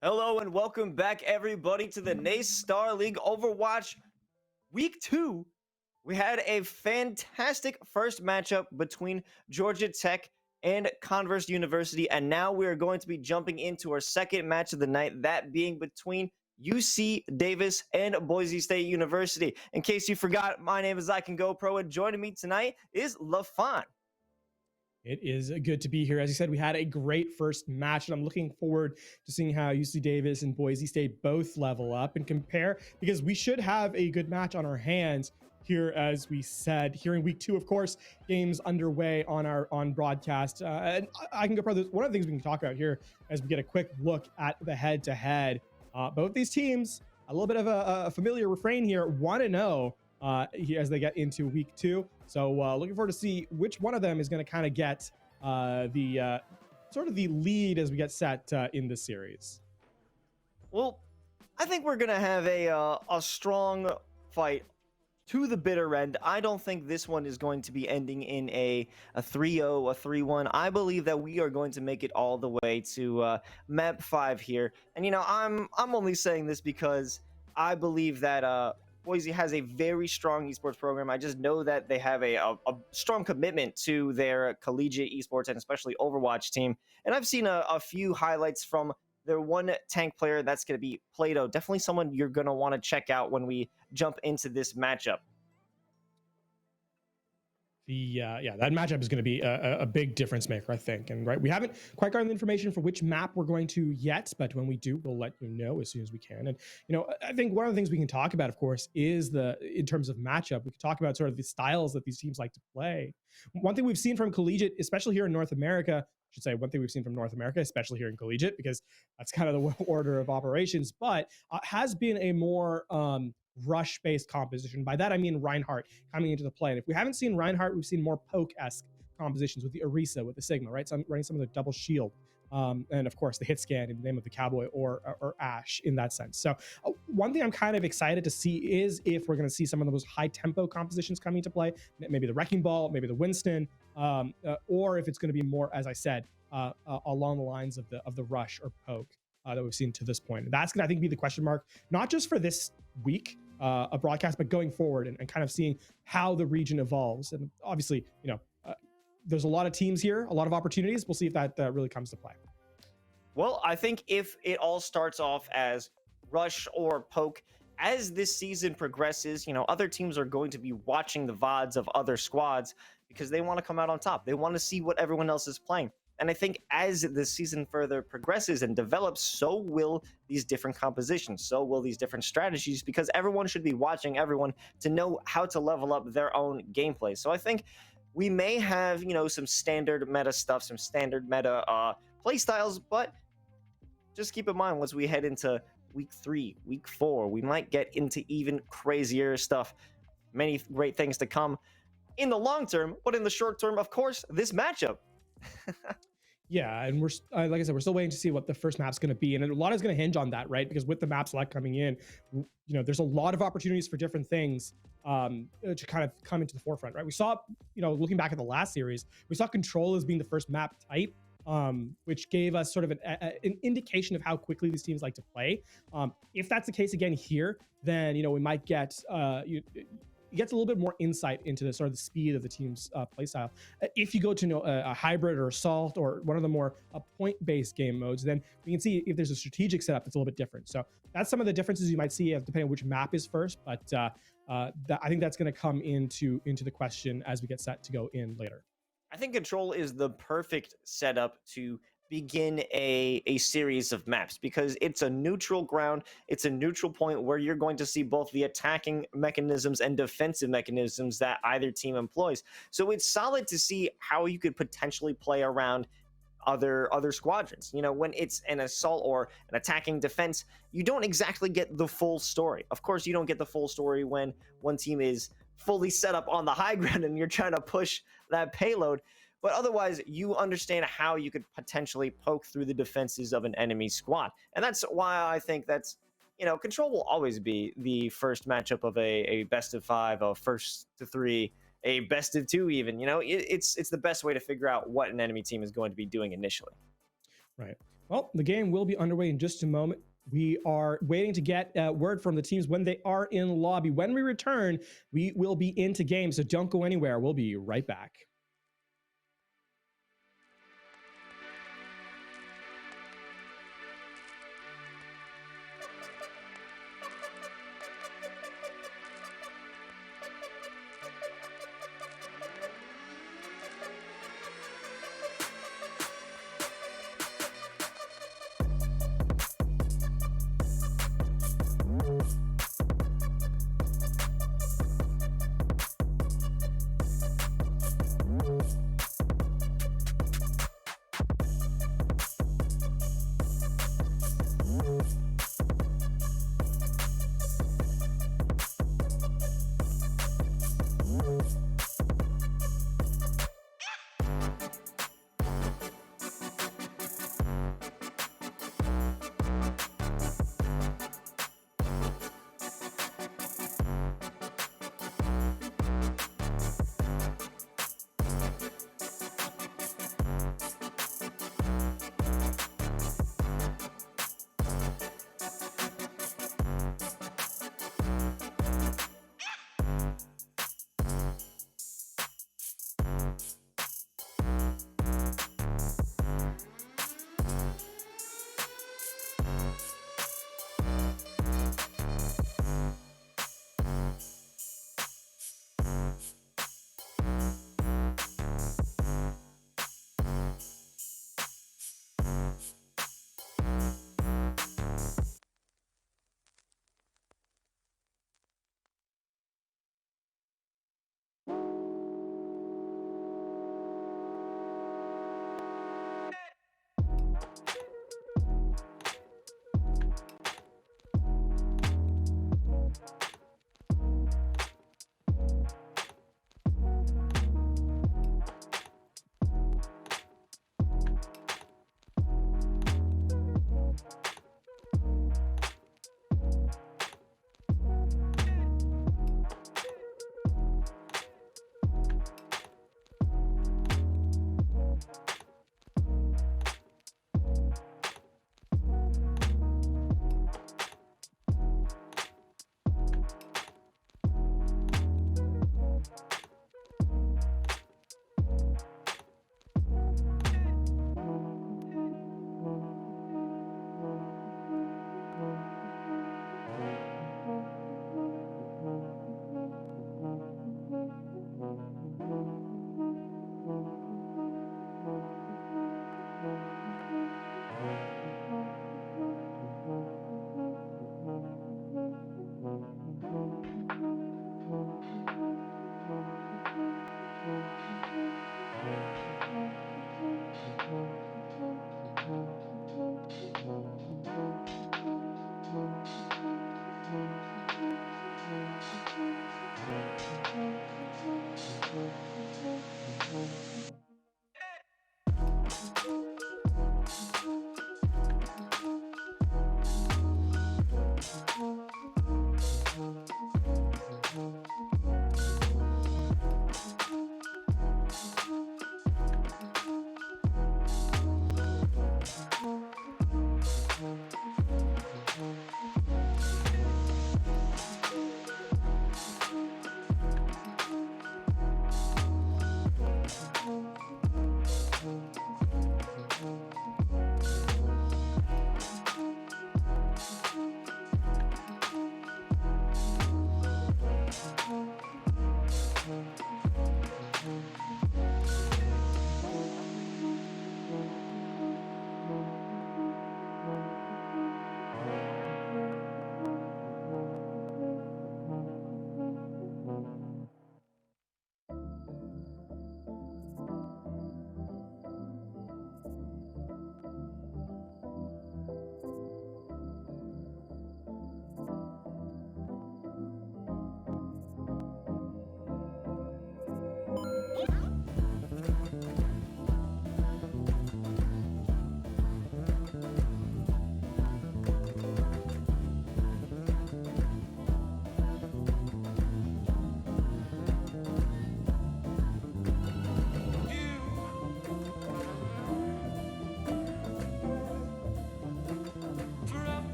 Hello and welcome back, everybody, to the NACE Starleague Overwatch Week 2. We had a fantastic first matchup between Georgia Tech and Converse University, and now we are going to be jumping into our second match of the night, that being between UC Davis and Boise State University. In case you forgot, my name is I Can Go Pro, and joining me tonight is LaFon. It is good to be here. As you said, we had a great first match, and I'm looking forward to seeing how UC Davis and Boise State both level up and compare, because we should have a good match on our hands here, as we said, here in week 2. Of course, games underway on broadcast. And I can go further. One of the things we can talk about here as we get a quick look at the head-to-head. Both these teams, a little bit of a familiar refrain here, 1-0 as they get into week 2. So looking forward to see which one of them is going to kind of get the sort of the lead as we get set in this series. Well, I think we're going to have a strong fight to the bitter end. I don't think this one is going to be ending in a 3-0, a 3-1. I believe that we are going to make it all the way to map 5 here. And, you know, I'm only saying this because I believe that Boise has a very strong esports program. I just know that they have a strong commitment to their collegiate esports and especially Overwatch team. And I've seen a few highlights from their one tank player. That's going to be Plato. Definitely someone you're going to want to check out when we jump into this matchup. That matchup is going to be a big difference maker, I think. And right, we haven't quite gotten the information for which map we're going to yet, but when we do, we'll let you know as soon as we can. And I think one of the things we can talk about, of course, is in terms of matchup, we can talk about sort of the styles that these teams like to play. One thing we've seen from collegiate, especially here in North America, I should say one thing we've seen from North America, especially here in collegiate, because that's kind of the order of operations, but has been a more rush-based composition. By that I mean Reinhardt coming into the play. And if we haven't seen Reinhardt, we've seen more poke-esque compositions with the Orisa, with the Sigma, right? So I'm running some of the double shield. And of course the hit scan in the name of the Cowboy or Ash in that sense. So one thing I'm kind of excited to see is if we're going to see some of those high tempo compositions coming into play, maybe the Wrecking Ball, maybe the Winston, or if it's going to be more, as I said, along the lines of the rush or poke that we've seen to this point. And that's going to, I think, be the question mark, not just for this week, a broadcast, but going forward and kind of seeing how the region evolves. And obviously, there's a lot of teams here, a lot of opportunities. We'll see if that really comes to play. Well, I think if it all starts off as rush or poke, as this season progresses, other teams are going to be watching the VODs of other squads because they want to come out on top. They want to see what everyone else is playing. And I think as the season further progresses and develops, so will these different compositions, so will these different strategies, because everyone should be watching everyone to know how to level up their own gameplay. So I think we may have, some standard meta stuff, some standard meta play styles, but just keep in mind, once we head into week 3, week 4, we might get into even crazier stuff. Many great things to come in the long term, but in the short term, of course, this matchup. Yeah, and we're like I said, we're still waiting to see what the first map's going to be, and a lot is going to hinge on that, right? Because with the map select coming in, there's a lot of opportunities for different things to kind of come into the forefront, right? We saw, looking back at the last series, we saw Control as being the first map type, which gave us sort of an indication of how quickly these teams like to play. If that's the case again here, then we might get it gets a little bit more insight into the sort of the speed of the team's play style. If you go to a hybrid or assault or one of the more point-based game modes, then we can see if there's a strategic setup that's a little bit different. So that's some of the differences you might see depending on which map is first. But I think that's going to come into the question as we get set to go in later. I think Control is the perfect setup to begin a series of maps because it's a neutral ground. It's a neutral point where you're going to see both the attacking mechanisms and defensive mechanisms that either team employs. So it's solid to see how you could potentially play around other squadrons. When it's an assault or an attacking defense, you don't exactly get the full story. Of course, you don't get the full story when one team is fully set up on the high ground and you're trying to push that payload. But otherwise, you understand how you could potentially poke through the defenses of an enemy squad. And that's why I think that's, Control will always be the first matchup of a best of 5, a first to 3, a best of 2 even. It's the best way to figure out what an enemy team is going to be doing initially. Right. Well, the game will be underway in just a moment. We are waiting to get word from the teams when they are in lobby. When we return, we will be into game, so don't go anywhere. We'll be right back.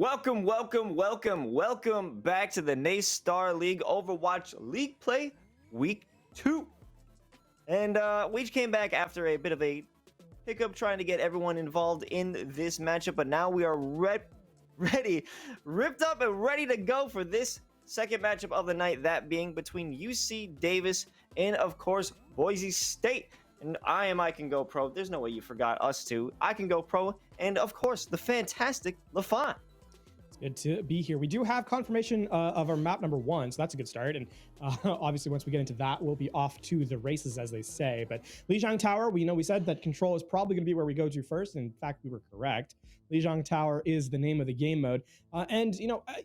Welcome, welcome, welcome, welcome back to the NACE Starleague Overwatch League Play Week 2. And we came back after a bit of a hiccup trying to get everyone involved in this matchup, but now we are ready, ripped up and ready to go for this second matchup of the night, that being between UC Davis and, of course, Boise State. And I Can Go Pro. There's no way you forgot us two. I Can Go Pro, and, of course, the fantastic LaFon. Good to be here. We do have confirmation of our map number 1, so that's a good start. And obviously, once we get into that, we'll be off to the races, as they say. But Lijiang Tower, we said that control is probably going to be where we go to first. And in fact, we were correct. Lijiang Tower is the name of the game mode. And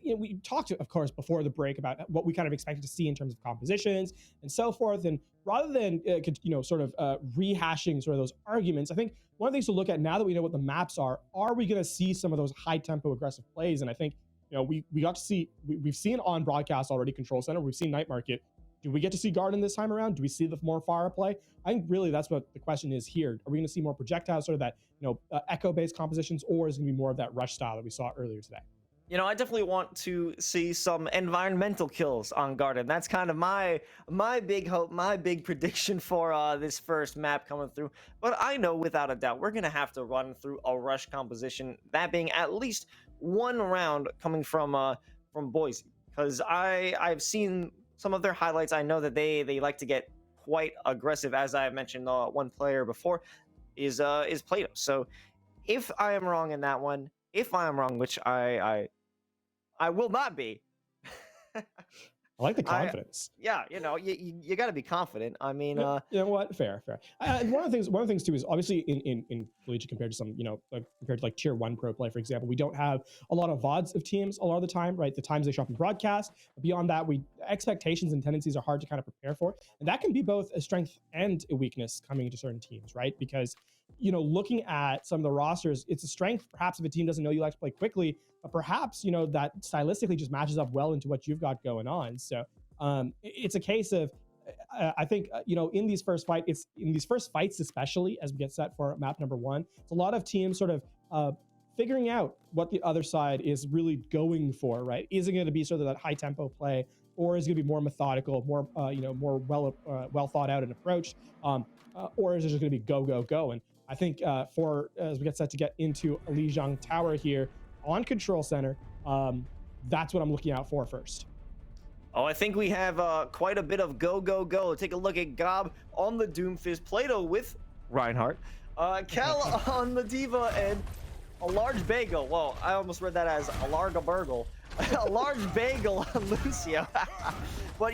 we talked, of course, before the break about what we kind of expected to see in terms of compositions and so forth. And rather than rehashing sort of those arguments, I think one of the things to look at now that we know what the maps are we going to see some of those high tempo aggressive plays? And I think we got to see, we've seen on broadcast already Control Center, we've seen Night Market. Do we get to see Garden this time around? Do we see the more fire play? I think really that's what the question is here. Are we going to see more projectiles, sort of that echo based compositions, or is it going to be more of that rush style that we saw earlier today? I definitely want to see some environmental kills on Garden. That's kind of my big hope, my big prediction for this first map coming through. But I know without a doubt we're going to have to run through a rush composition, that being at least one round coming from Boise. Because I've seen some of their highlights. I know that they like to get quite aggressive. As I mentioned, one player before is Plato. So if I am wrong in that one, if I am wrong, which I will not be. I like the confidence. You got to be confident. I mean, you know what? Fair. One of the things too is obviously in collegiate compared to some, compared to like tier 1 pro play, for example, we don't have a lot of VODs of teams a lot of the time, right? The times they show up in broadcast. Beyond that, expectations and tendencies are hard to kind of prepare for, and that can be both a strength and a weakness coming into certain teams, right? Because looking at some of the rosters, it's a strength perhaps if a team doesn't know you like to play quickly, but perhaps that stylistically just matches up well into what you've got going on. So it's a case of I think in these first fights, especially as we get set for map number 1, it's a lot of teams sort of figuring out what the other side is really going for, right? Is it going to be sort of that high tempo play, or is it going to be more methodical, more more well thought out an approach, or is it just going to be go? And I think as we get set to get into Lijiang Tower here on Control Center, that's what I'm looking out for first. Oh, I think we have quite a bit of go. Take a look at Gob on the Doomfist, Plato with Reinhardt, Kel on the Diva, and a large bagel. Whoa, I almost read that as a large burgle. A large bagel on Lucio. But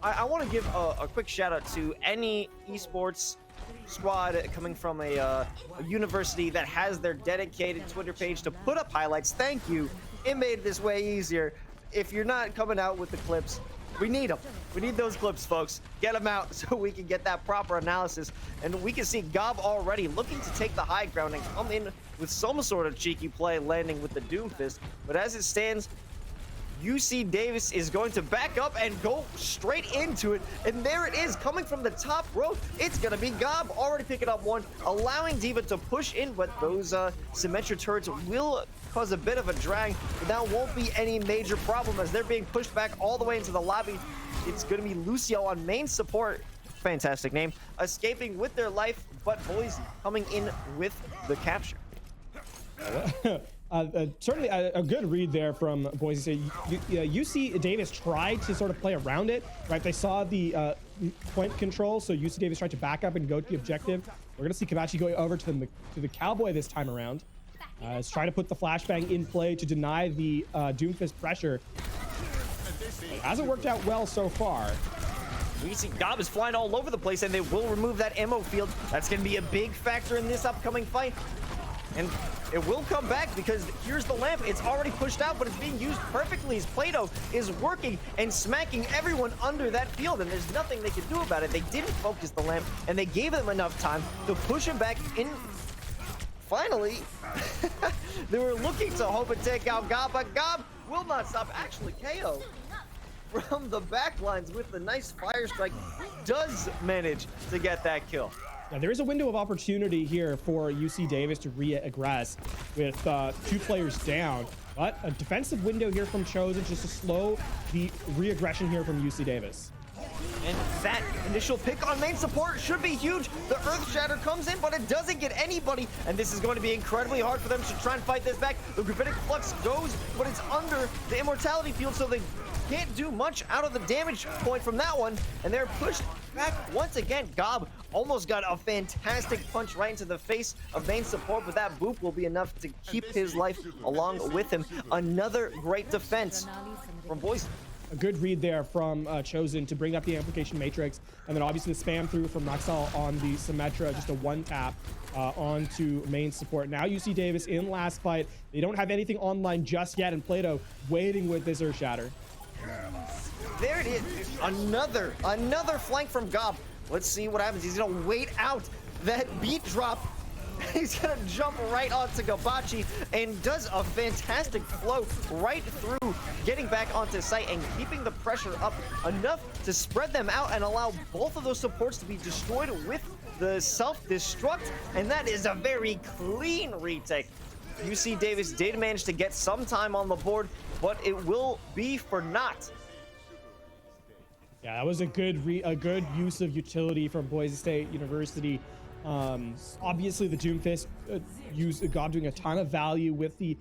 I want to give a quick shout out to any esports squad coming from a university that has their dedicated Twitter page to put up highlights. Thank you. It made this way easier. If you're not coming out with the clips, we need them. We need those clips, folks. Get them out so we can get that proper analysis. And we can see Gob already looking to take the high ground and come in with some sort of cheeky play, landing with the Doomfist. But as it stands, UC Davis is going to back up and go straight into it. And there it is, coming from the top row. It's going to be Gob already picking up one, allowing Diva to push in, but those Symmetra turrets will cause a bit of a drag, but that won't be any major problem as they're being pushed back all the way into the lobby. It's going to be Lucio on main support, fantastic name, escaping with their life, but Boise coming in with the capture. Certainly a good read there from Boise. UC Davis tried to sort of play around it, right? They saw the point control, so UC Davis tried to back up and go to the objective. We're going to see Kavachi going over to the Cowboy this time around. Is trying to put the flashbang in play to deny the Doomfist pressure. It hasn't worked out well so far. We see Gob is flying all over the place, and they will remove that ammo field. That's going to be a big factor in this upcoming fight. And it will come back because here's the lamp. It's already pushed out, but it's being used perfectly as Plato is working and smacking everyone under that field, and there's nothing they can do about it. They didn't focus the lamp, and they gave them enough time to push him back in. Finally, they were looking to hope and take out Gob, but Gob will not stop. Actually, KO from the back lines with the nice fire strike does manage to get that kill. Now, there is a window of opportunity here for UC Davis to re-aggress with 2 players down. But a defensive window here from Chosen just to slow the re-aggression here from UC Davis. And that initial pick on main support should be huge. The Earth Shatter comes in, but it doesn't get anybody. And this is going to be incredibly hard for them to try and fight this back. The Gravitic Flux goes, but it's under the Immortality Field, so they can't do much out of the damage point from that one. And they're pushed back once again. Gob almost got a fantastic punch right into the face of main support, but that boop will be enough to keep his life along with him. Another great defense from Boise. A good read there from Chosen to bring up the Amplification Matrix, and then obviously the spam through from Maxell on the Symmetra, just a one tap onto main support. Now UC Davis in last fight. They don't have anything online just yet, and Plato waiting with this Earth Shatter. There it is. Another flank from Gob. Let's see what happens. He's gonna wait out that beat drop. He's gonna jump right onto Gabachi and does a fantastic flow right through, getting back onto site and keeping the pressure up enough to spread them out and allow both of those supports to be destroyed with the self-destruct. And that is a very clean retake. UC Davis did manage to get some time on the board, but it will be for naught. Yeah, that was a good use of utility from Boise State University. Obviously the Doomfist Gob doing a ton of value with the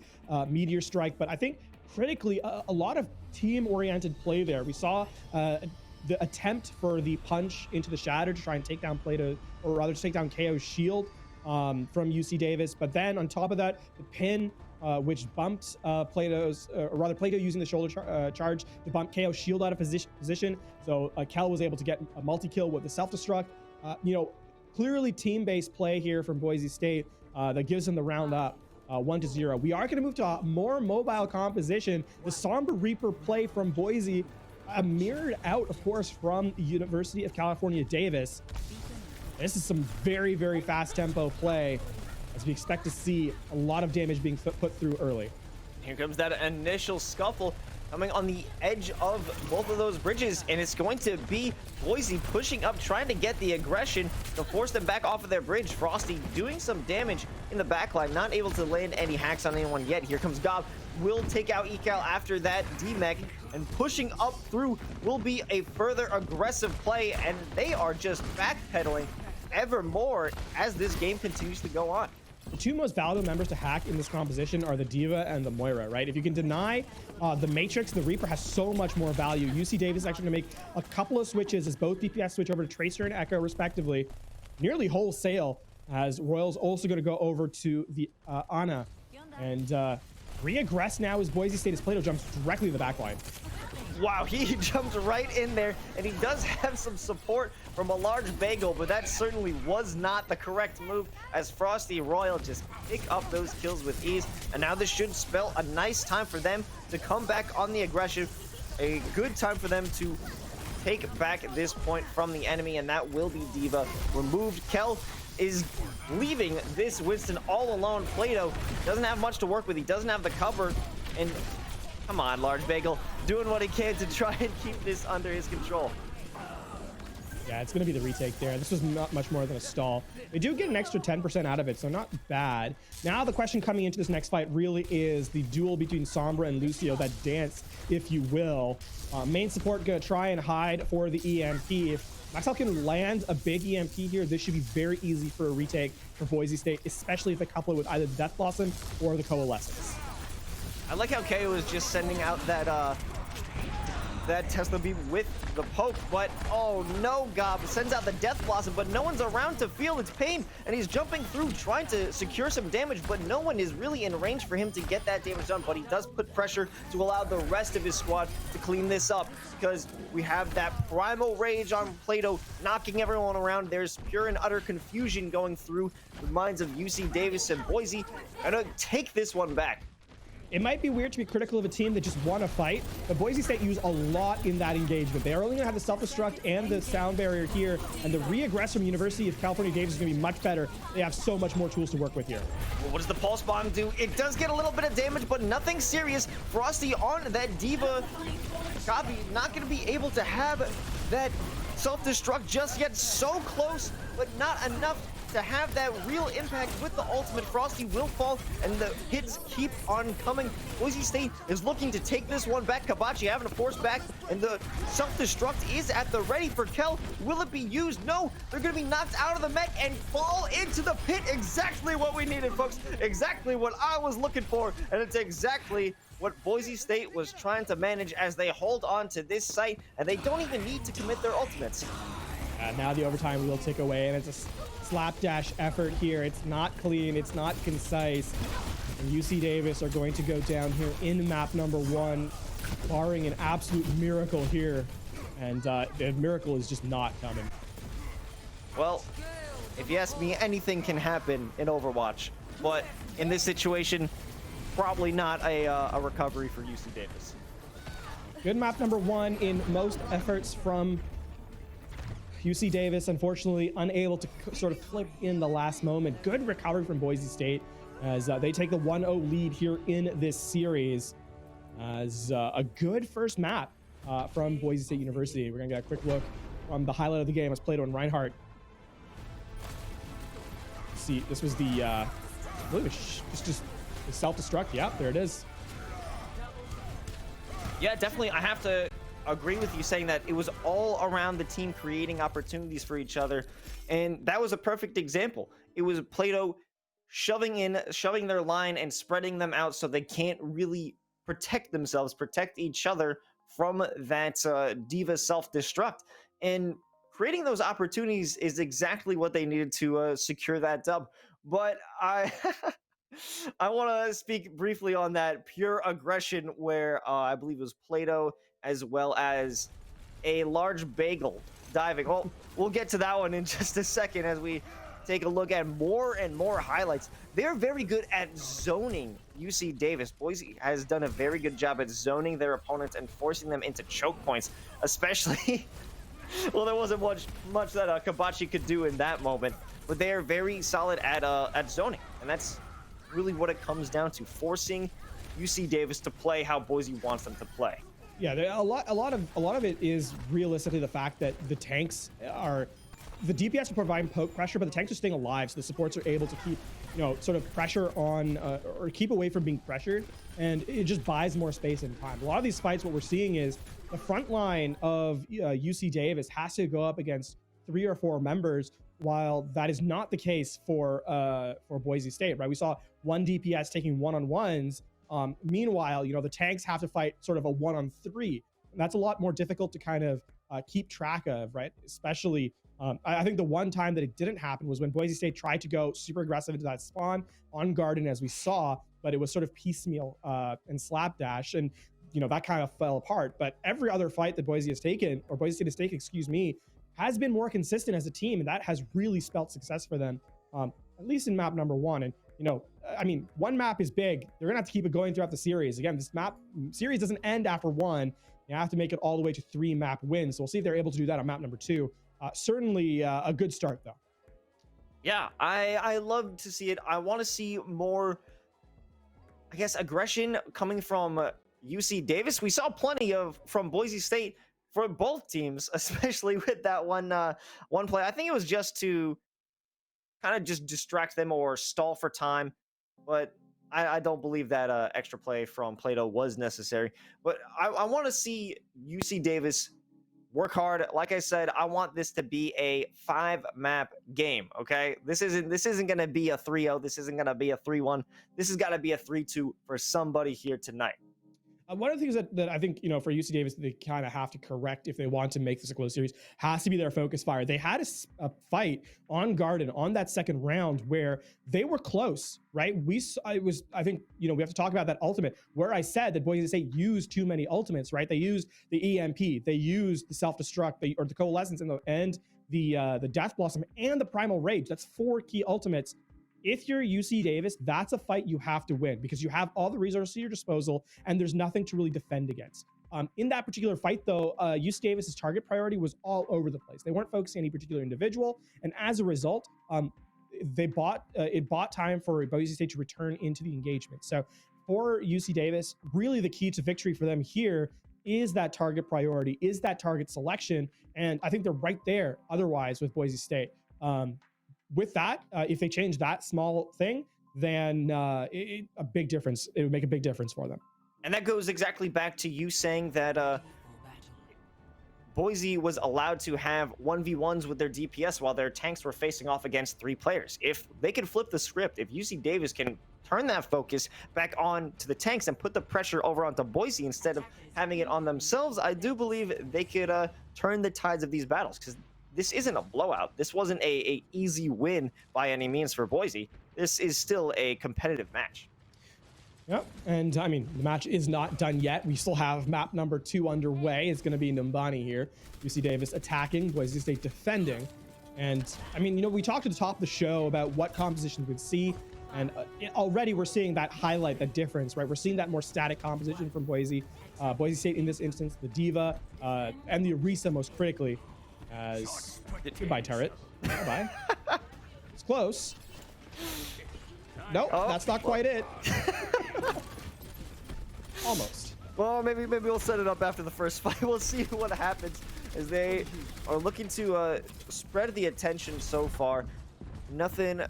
Meteor Strike, but I think critically a lot of team-oriented play there. We saw the attempt for the punch into the Shatter to try and take down Plato, or rather to take down KO's shield from UC Davis, but then on top of that, the pin which bumped Plato's, or rather Plato using the shoulder charge to bump KO's shield out of position. So Kel was able to get a multi-kill with the self-destruct. Clearly team-based play here from Boise State that gives them the round up 1-0. We are going to move to a more mobile composition. The Somber Reaper play from Boise mirrored out, of course, from the University of California, Davis. This is some very, very fast tempo play, as we expect to see a lot of damage being put through early. Here comes that initial scuffle coming on the edge of both of those bridges, and it's going to be Boise pushing up, trying to get the aggression to force them back off of their bridge. Frosty doing some damage in the backline, not able to land any hacks on anyone yet. Here comes Gob, will take out Ecal after that D-Mech, and pushing up through will be a further aggressive play, and they are just backpedaling ever more as this game continues to go on. The two most valuable members to hack in this composition are the Diva and the Moira, right? If you can deny the Matrix, the Reaper has so much more value. UC Davis is actually going to make a couple of switches as both DPS switch over to Tracer and Echo, respectively, nearly wholesale, as Royal's also going to go over to the Ana. And re-aggress now as Boise State as Plato jumps directly to the backline. Wow, he jumped right in there, and he does have some support from a large bagel, but that certainly was not the correct move, as Frosty Royal just pick up those kills with ease. And now this should spell a nice time for them to come back on the aggression, a good time for them to take back this point from the enemy, and that will be Diva removed. Kel is leaving this Winston all alone. Plato doesn't have much to work with. He doesn't have the cover, and come on, Large Bagel, doing what he can to try and keep this under his control. Yeah, it's going to be the retake there. This was not much more than a stall. They do get an extra 10% out of it, so not bad. Now the question coming into this next fight really is the duel between Sombra and Lucio, that dance, if you will. Main support going to try and hide for the EMP. If Maxell can land a big EMP here, this should be very easy for a retake for Boise State, especially if they couple it with either the Death Blossom or the Coalescence. I like how KO is just sending out that Tesla beam with the poke, but oh no, Gob sends out the Death Blossom, but no one's around to feel its pain, and he's jumping through trying to secure some damage, but no one is really in range for him to get that damage done. But he does put pressure to allow the rest of his squad to clean this up, because we have that primal rage on Plato knocking everyone around. There's pure and utter confusion going through the minds of UC Davis and Boise, and to take this one back. It might be weird to be critical of a team that just won a fight, but Boise State used a lot in that engagement. They're only going to have the self-destruct and the sound barrier here, and the re-aggress from University of California Davis is going to be much better. They have so much more tools to work with here. Well, what does the Pulse Bomb do? It does get a little bit of damage, but nothing serious. Frosty on that Diva. Gabi not going to be able to have that self-destruct just yet. So close, but not enough to have that real impact with the ultimate. Frosty will fall, and the hits keep on coming. Boise State is looking to take this one back. Kabachi having to force back, and the self-destruct is at the ready for Kel. Will it be used? No, they're going to be knocked out of the mech and fall into the pit. Exactly what we needed, folks. Exactly what I was looking for, and it's exactly what Boise State was trying to manage as they hold on to this site, and they don't even need to commit their ultimates. Now the overtime will tick away, and it's a slapdash effort here. It's not clean, it's not concise. And UC Davis are going to go down here in map number 1, barring an absolute miracle here. And the miracle is just not coming. Well, if you ask me, anything can happen in Overwatch, but in this situation, probably not a recovery for UC Davis. Good map number 1 in most efforts from UC Davis, unfortunately unable to sort of flip in the last moment. Good recovery from Boise State as they take the 1-0 lead here in this series. As a good first map from Boise State University. We're gonna get a quick look from the highlight of the game as Plato and Reinhardt. See, this was the, I believe it's just the self-destruct. Yeah, there it is. Yeah, definitely. I have to agree with you saying that it was all around the team creating opportunities for each other, and that was a perfect example. It was Plato shoving their line and spreading them out so they can't really protect themselves, protect each other from that Diva self-destruct, and creating those opportunities is exactly what they needed to secure that dub. But I I want to speak briefly on that pure aggression where I believe it was Plato as well as a large bagel diving. Well, we'll get to that one in just a second as we take a look at more and more highlights. They're very good at zoning UC Davis. Boise has done a very good job at zoning their opponents and forcing them into choke points, especially well, there wasn't much that Kabachi could do in that moment, but they are very solid at zoning, and that's really what it comes down to, forcing UC Davis to play how Boise wants them to play. Yeah, a lot of it is realistically the fact that the tanks are, the DPS are providing poke pressure, but the tanks are staying alive, so the supports are able to keep, sort of pressure on or keep away from being pressured, and it just buys more space and time. A lot of these fights, what we're seeing is the front line of UC Davis has to go up against 3 or 4 members, while that is not the case for Boise State, right? We saw one DPS taking one-on-ones. Meanwhile, the tanks have to fight sort of a 1-on-3. And that's a lot more difficult to kind of keep track of, right? Especially, I think the one time that it didn't happen was when Boise State tried to go super aggressive into that spawn on Garden, as we saw, but it was sort of piecemeal and slapdash, and that kind of fell apart. But every other fight that Boise State has taken, excuse me, has been more consistent as a team, and that has really spelled success for them, at least in map number 1. And I mean, one map is big. They're gonna have to keep it going throughout the series. Again, this map series doesn't end after 1. You have to make it all the way to 3 map wins. So we'll see if they're able to do that on map number 2. Certainly a good start, though. Yeah, I love to see it. I want to see more, I guess, aggression coming from UC Davis. We saw plenty from Boise State for both teams, especially with that one play. I think it was just to kind of just distract them or stall for time, but I don't believe that extra play from Plato was necessary. But I want to see UC Davis work hard. Like I said, I want this to be a 5-map game, okay? This isn't going to be a 3-0. This isn't going to be a 3-1. This has got to be a 3-2 for somebody here tonight. One of the things that I think, for UC Davis, they kind of have to correct if they want to make this a close series, has to be their focus fire. They had a fight on Garden on that second round where they were close, right? I think, we have to talk about that ultimate, where I said that Boise State used too many ultimates, right? They used the EMP, they used the self-destruct, or the coalescence and the Death Blossom and the Primal Rage. That's 4 key ultimates. If you're UC Davis, that's a fight you have to win because you have all the resources at your disposal and there's nothing to really defend against. In that particular fight, though, UC Davis's target priority was all over the place. They weren't focusing on any particular individual, and as a result, it bought time for Boise State to return into the engagement. So for UC Davis, really the key to victory for them here is that target priority, is that target selection, and I think they're right there otherwise with Boise State. with that, if they change that small thing, then a big difference. It would make a big difference for them. And that goes exactly back to you saying that Boise was allowed to have 1v1s with their DPS while their tanks were facing off against 3 players. If they could flip the script, if UC Davis can turn that focus back on to the tanks and put the pressure over onto Boise instead of having it on themselves, I do believe they could turn the tides of these battles, because this isn't a blowout. This wasn't a easy win by any means for Boise. This is still a competitive match. Yep, and I mean, the match is not done yet. We still have map number 2 underway. It's going to be Numbani here. UC Davis attacking, Boise State defending. And I mean, you know, we talked at the top of the show about what compositions we'd see, and already we're seeing that highlight, that difference, right? We're seeing that more static composition from Boise. Boise State in this instance, the Diva, and the Orisa most critically. As goodbye, turret. Bye-bye. It's close. Nope, that's not quite it. Almost. Well, maybe we'll set it up after the first fight. We'll see what happens, as they are looking to spread the attention so far. Nothing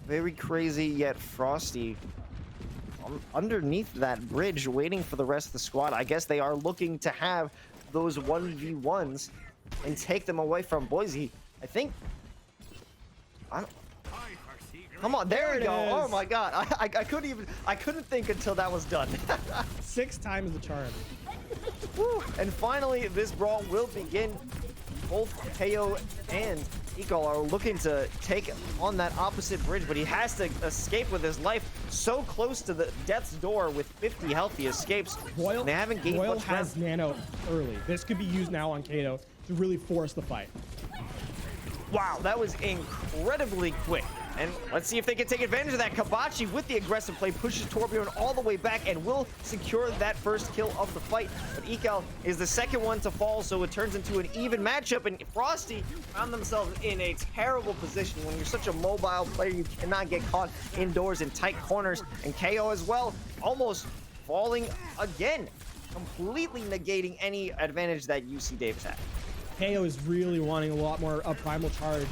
very crazy yet. Frosty underneath that bridge waiting for the rest of the squad. I guess they are looking to have those 1v1s and take them away from Boise. I think... Come on, there we go. Oh my god. I couldn't think until that was done. 6 times the charm. Woo. And finally, this brawl will begin. Both KO and Eco are looking to take on that opposite bridge, but he has to escape with his life so close to the death's door with 50 health. He escapes. Royal, they haven't gained Royal much has nano early. This could be used now on Kato to really force the fight. Wow, that was incredibly quick. And let's see if they can take advantage of that. Kabachi with the aggressive play pushes Torbjorn all the way back and will secure that first kill of the fight. But Ekal is the second one to fall, so it turns into an even matchup. And Frosty found themselves in a terrible position. When you're such a mobile player, you cannot get caught indoors in tight corners. And KO as well, almost falling again, completely negating any advantage that UC Davis had. KO is really wanting a lot more primal charge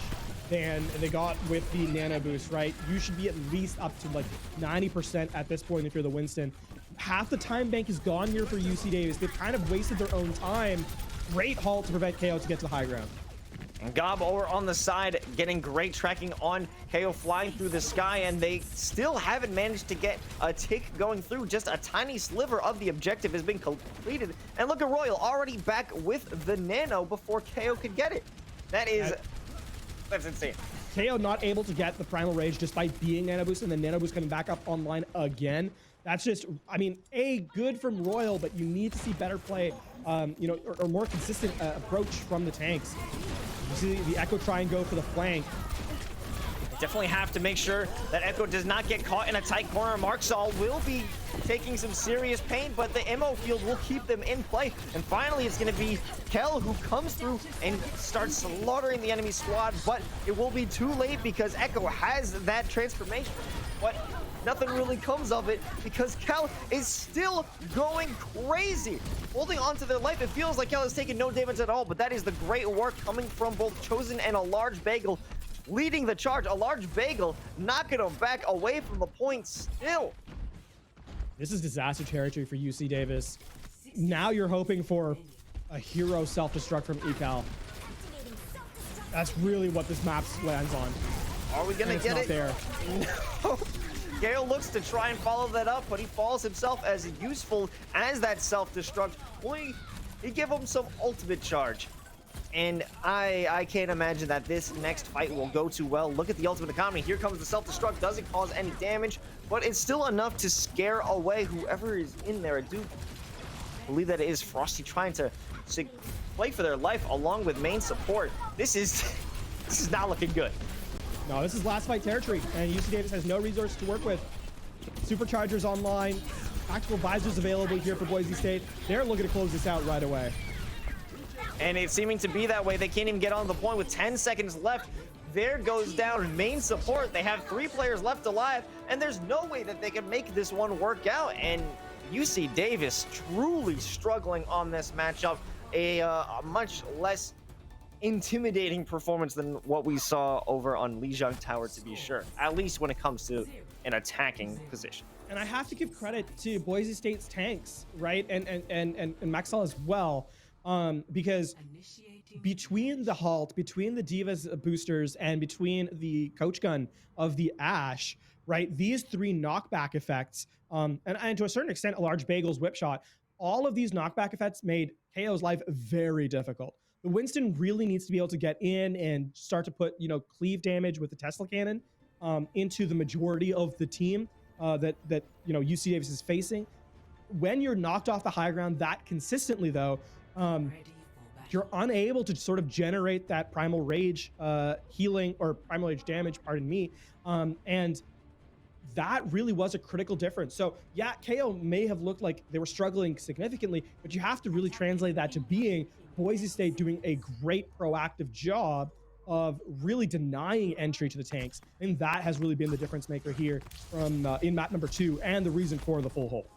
than they got with the nano boost, right? You should be at least up to like 90% at this point if you're the Winston. Half the time bank is gone here for UC Davis. They've kind of wasted their own time. Great halt to prevent KO to get to the high ground. And Gob over on the side getting great tracking on KO flying through the sky, and they still haven't managed to get a tick going through. Just a tiny sliver of the objective has been completed. And look at Royal already back with the nano before KO could get it. That's insane. KO not able to get the primal rage despite being nano boost, and the nano boost coming back up online again. That's just, I mean, good from Royal, but you need to see better play, you know, or more consistent approach from the tanks. You see the Echo try and go for the flank. Definitely have to make sure that Echo does not get caught in a tight corner. Marksall will be taking some serious pain, but the ammo field will keep them in play. And finally, it's going to be Kel who comes through and starts slaughtering the enemy squad, but it will be too late because Echo has that transformation. But nothing really comes of it because Kel is still going crazy, holding on to their life. It feels like Kel has taken no damage at all, but that is the great work coming from both Chosen and a large bagel leading the charge. A large bagel knocking them back away from the point still. This is disaster territory for UC Davis. Now you're hoping for a hero self-destruct from Ekal. That's really what this map lands on. Are we gonna get it? There. No. Gale looks to try and follow that up, but he falls himself as useful as that self-destruct. Boy, he give him some ultimate charge. And I can't imagine that this next fight will go too well. Look at the ultimate economy. Here comes the self-destruct. Doesn't cause any damage, but it's still enough to scare away whoever is in there. I do believe that it is Frosty trying to play for their life along with main support. This is not looking good. No, this is last fight territory, and UC Davis has no resources to work with. Superchargers online, tactical visors available here for Boise State. They're looking to close this out right away. And it's seeming to be that way. They can't even get on the point with 10 seconds left. There goes down main support. They have 3 players left alive, and there's no way that they can make this one work out. And UC Davis truly struggling on this matchup. A much less intimidating performance than what we saw over on Lijiang Tower, to be sure, at least when it comes to an attacking position. And I have to give credit to Boise State's tanks, right? And Maxwell as well, because between the halt, between the Divas boosters, and between the coach gun of the Ash, right? These three knockback effects, and to a certain extent, a large Bagel's whip shot, all of these knockback effects made KO's life very difficult. The Winston really needs to be able to get in and start to put, cleave damage with the Tesla cannon into the majority of the team that UC Davis is facing. When you're knocked off the high ground that consistently, though, you're unable to sort of generate that primal rage healing or primal rage damage, pardon me, and that really was a critical difference. So yeah, KO may have looked like they were struggling significantly, but you have to really translate that to being Boise State doing a great proactive job of really denying entry to the tanks, and that has really been the difference maker here from in map number 2 and the reason for the full hole.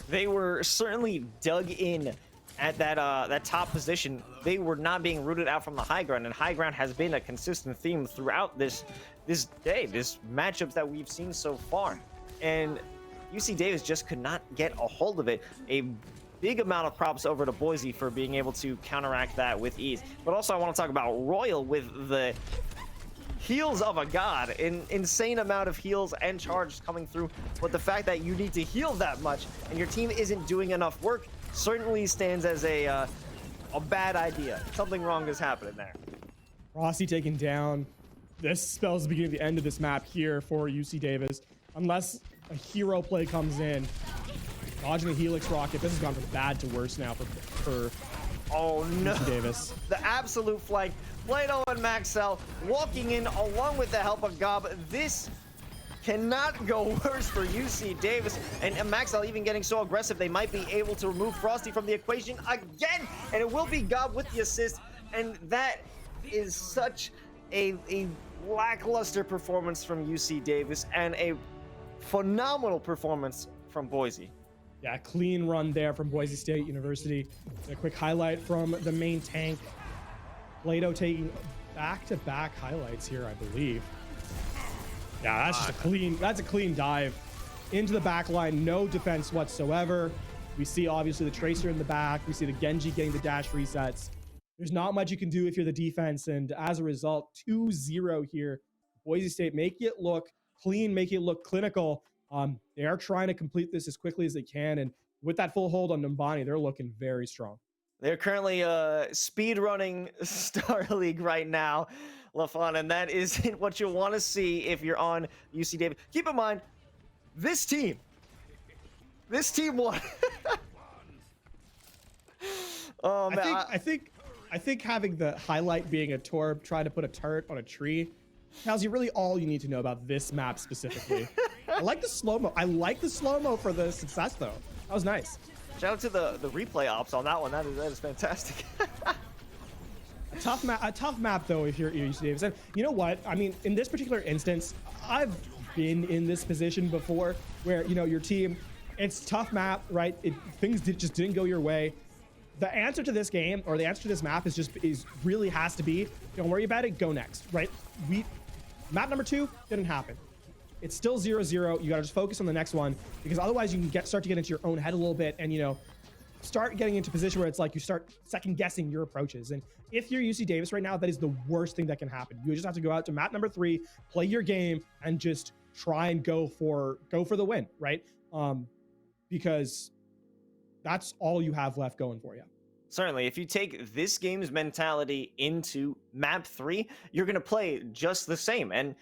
They were certainly dug in at that top position. They were not being rooted out from the high ground, and high ground has been a consistent theme throughout this matchups that we've seen so far. And UC Davis just could not get a hold of it. A big amount of props over to Boise for being able to counteract that with ease. But also I want to talk about Royal with the heals of a god, an insane amount of heals and charges coming through. But the fact that you need to heal that much and your team isn't doing enough work certainly stands as a bad idea. Something wrong is happening there. Rossi taken down. This spells the beginning of the end of this map here for UC Davis. Unless a hero play comes in, dodging the Helix rocket. This has gone from bad to worse now for oh no, UC Davis. The absolute flank. Plato and Maxell walking in along with the help of Gob. This cannot go worse for UC Davis, and Maxell even getting so aggressive they might be able to remove Frosty from the equation again, and it will be Gob with the assist. And that is such a lackluster performance from UC Davis and a phenomenal performance from Boise. Yeah, clean run there from Boise State University. A quick highlight from the main tank. Plato taking back-to-back highlights here, I believe. Yeah, that's a clean dive into the back line, no defense whatsoever. We see obviously the Tracer in the back. We see the Genji getting the dash resets. There's not much you can do if you're the defense, and as a result, 2-0 here. Boise State make it look clean, make it look clinical. They are trying to complete this as quickly as they can, and with that full hold on Numbani, they're looking very strong. They're currently speed running Starleague right now, LaFon, and that isn't what you want to see if you're on UC Davis. Keep in mind, this team won. Oh man, I think having the highlight being a Torb trying to put a turret on a tree tells you really all you need to know about this map specifically. I like the slow-mo. I like the slow-mo for the success, though. That was nice. Shout out to the replay ops on that one. That is fantastic. A tough map, though, if you're UC Davis. And you know what? I mean, in this particular instance, I've been in this position before where, your team, it's a tough map, right? Things just didn't go your way. The answer to this game, or the answer to this map, really has to be, don't worry about it, go next, right? Map number 2 didn't happen. It's still 0-0. You got to just focus on the next one, because otherwise you can start to get into your own head a little bit and, start getting into a position where it's like you start second guessing your approaches. And if you're UC Davis right now, that is the worst thing that can happen. You just have to go out to map number 3, play your game, and just try and go for the win, right? Because that's all you have left going for you. Certainly, if you take this game's mentality into map 3, you're going to play just the same. And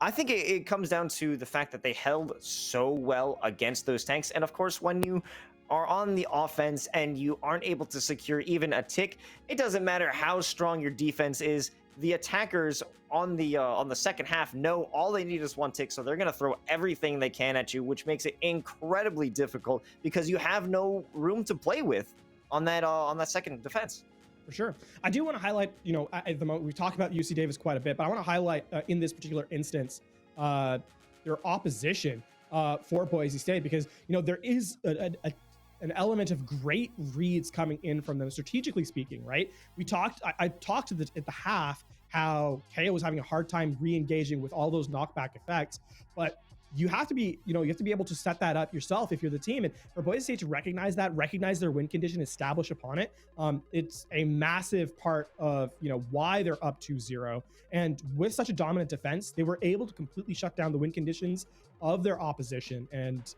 I think it comes down to the fact that they held so well against those tanks. And of course, when you are on the offense and you aren't able to secure even a tick, it doesn't matter how strong your defense is. The attackers on the second half know all they need is one tick, so they're going to throw everything they can at you, which makes it incredibly difficult because you have no room to play with on that second defense. For sure. I do want to highlight, at the moment, we talked about UC Davis quite a bit, but I want to highlight in this particular instance, their opposition for Boise State, because, there is an element of great reads coming in from them, strategically speaking, right? I talked at the half how KO was having a hard time re-engaging with all those knockback effects, but you have to be, you have to be able to set that up yourself if you're the team. And for Boise State to recognize that, recognize their win condition, establish upon it, it's a massive part of, why they're up 2-0. And with such a dominant defense, they were able to completely shut down the win conditions of their opposition. And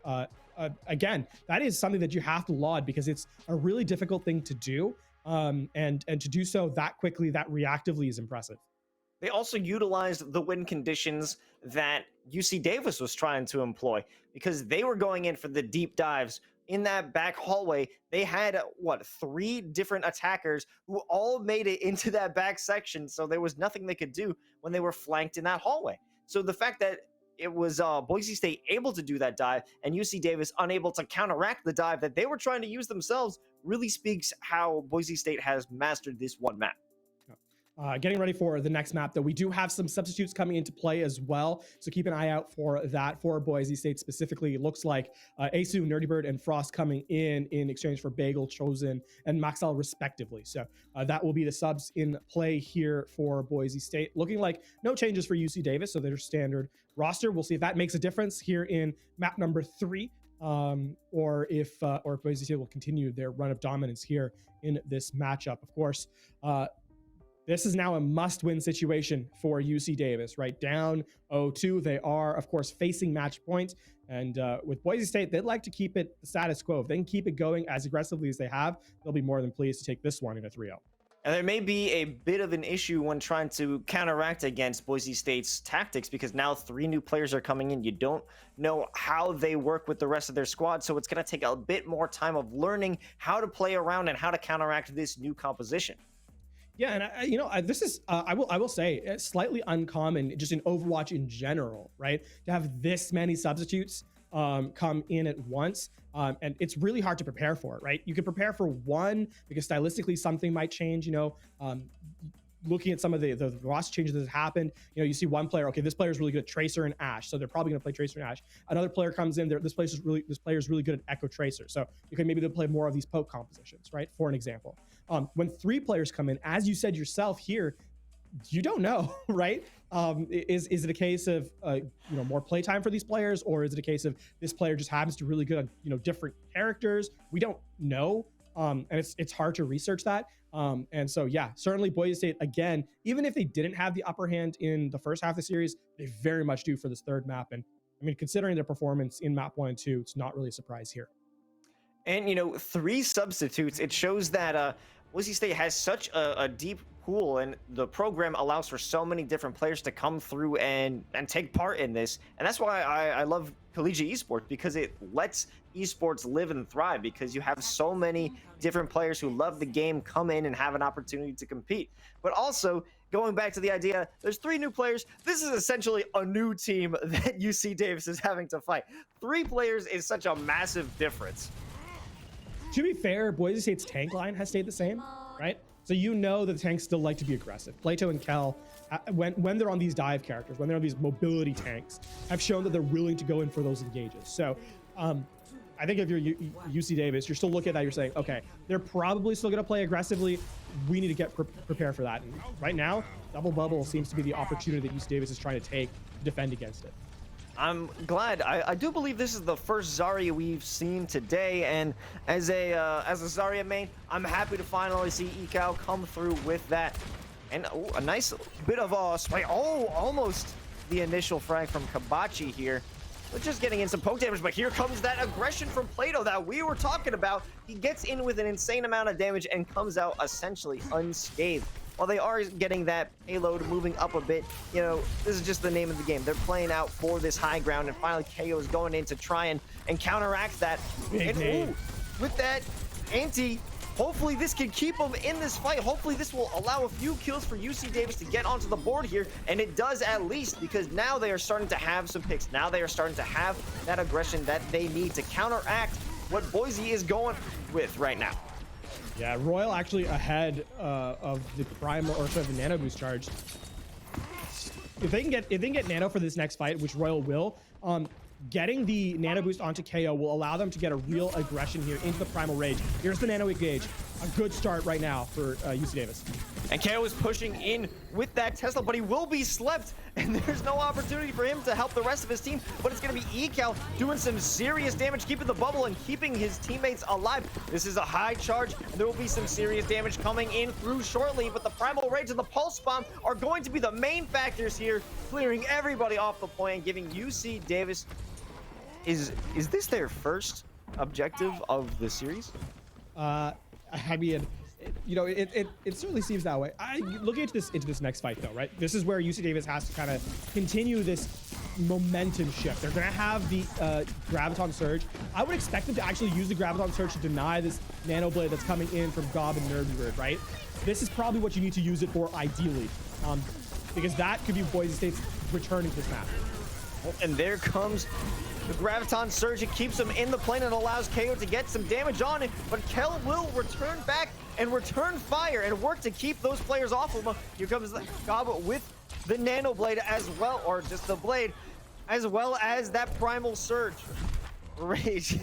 again, that is something that you have to laud, because it's a really difficult thing to do. And to do so that quickly, that reactively, is impressive. They also utilized the win conditions that UC Davis was trying to employ, because they were going in for the deep dives in that back hallway. They had, 3 different attackers who all made it into that back section, so there was nothing they could do when they were flanked in that hallway. So the fact that it was Boise State able to do that dive and UC Davis unable to counteract the dive that they were trying to use themselves really speaks how Boise State has mastered this one map. Getting ready for the next map, though, we do have some substitutes coming into play as well, so keep an eye out for that for Boise State specifically. It looks like Asu, Nerdybird, and Frost coming in exchange for Bagel, Chosen, and Maxell respectively. So that will be the subs in play here for Boise State. Looking like no changes for UC Davis, so their standard roster. We'll see if that makes a difference here in map number 3, or if Boise State will continue their run of dominance here in this matchup. Of course, this is now a must-win situation for UC Davis, right? Down 0-2. They are, of course, facing match point. And with Boise State, they'd like to keep it the status quo. If they can keep it going as aggressively as they have, they'll be more than pleased to take this one in a 3-0. And there may be a bit of an issue when trying to counteract against Boise State's tactics, because now 3 new players are coming in. You don't know how they work with the rest of their squad, so it's going to take a bit more time of learning how to play around and how to counteract this new composition. Yeah, and this is I will say it's slightly uncommon just in Overwatch in general, right? To have this many substitutes come in at once, and it's really hard to prepare for it, right? You can prepare for one because stylistically something might change. Looking at some of the roster changes that have happened, you see one player, okay, this player is really good at Tracer and Ashe, so they're probably going to play Tracer and Ashe. Another player comes in there, this player is really good at Echo Tracer, so you can maybe they'll play more of these poke compositions, right? For an example, when 3 players come in, as you said yourself here, you don't know, right? Is it a case of more playtime for these players, or is it a case of this player just happens to be really good on different characters? We don't know, and it's hard to research that. And so, yeah, certainly Boise State, again, even if they didn't have the upper hand in the first half of the series, they very much do for this third map. And I mean, considering their performance in map 1 and 2, it's not really a surprise here. And, 3 substitutes, it shows that Boise State has such a deep pool, and the program allows for so many different players to come through and take part in this. And that's why I love collegiate esports, because it lets esports live and thrive, because you have so many different players who love the game come in and have an opportunity to compete. But also, going back to the idea, there's 3 new players. This is essentially a new team that UC Davis is having to fight. 3 players is such a massive difference. To be fair, Boise State's tank line has stayed the same, right? So that the tanks still like to be aggressive. Plato and Kel, when they're on these dive characters, when they're on these mobility tanks, have shown that they're willing to go in for those engages. So I think if you're UC Davis, you're still looking at that, you're saying, okay, they're probably still going to play aggressively. We need to get prepared for that. And right now, double bubble seems to be the opportunity that UC Davis is trying to take to defend against it. I'm glad. I do believe this is the first Zarya we've seen today, and as a Zarya main, I'm happy to finally see Ekao come through with that. And a nice bit of a spray. Oh, almost the initial frag from Kabachi here. But just getting in some poke damage, but here comes that aggression from Plato that we were talking about. He gets in with an insane amount of damage and comes out essentially unscathed. While they are getting that payload moving up a bit, this is just the name of the game. They're playing out for this high ground, and finally KO is going in to try and counteract that. And with that anti, hopefully this can keep them in this fight. Hopefully this will allow a few kills for UC Davis to get onto the board here, and it does at least, because now they are starting to have some picks. Now they are starting to have that aggression that they need to counteract what Boise is going with right now. Yeah, Royal actually ahead of the Prime, or sorry, the Nano boost charge. If they can get Nano for this next fight, which Royal will, getting the nano boost onto KO will allow them to get a real aggression here into the primal rage. Here's the nano engage. A good start right now for UC Davis. And KO is pushing in with that Tesla, but he will be slept, and there's no opportunity for him to help the rest of his team. But it's going to be Ecal doing some serious damage, keeping the bubble and keeping his teammates alive. This is a high charge, and there will be some serious damage coming in through shortly. But the Primal Rage and the Pulse Bomb are going to be the main factors here, clearing everybody off the point and giving UC Davis. Is this their first objective of the series? I mean, it certainly seems that way. Looking into this next fight though, right? This is where UC Davis has to kind of continue this momentum shift. They're gonna have the Graviton Surge. I would expect them to actually use the Graviton Surge to deny this Nano Blade that's coming in from Gob and Nerdbird, right? This is probably what you need to use it for ideally, because that could be Boise State's returning to this map. And there comes the Graviton Surge. It keeps him in the plane and allows KO to get some damage on it, but Kel will return back and return fire and work to keep those players off of him. Here comes Gaba with the Nano Blade as well, or just the blade, as well as that Primal Surge. Rage.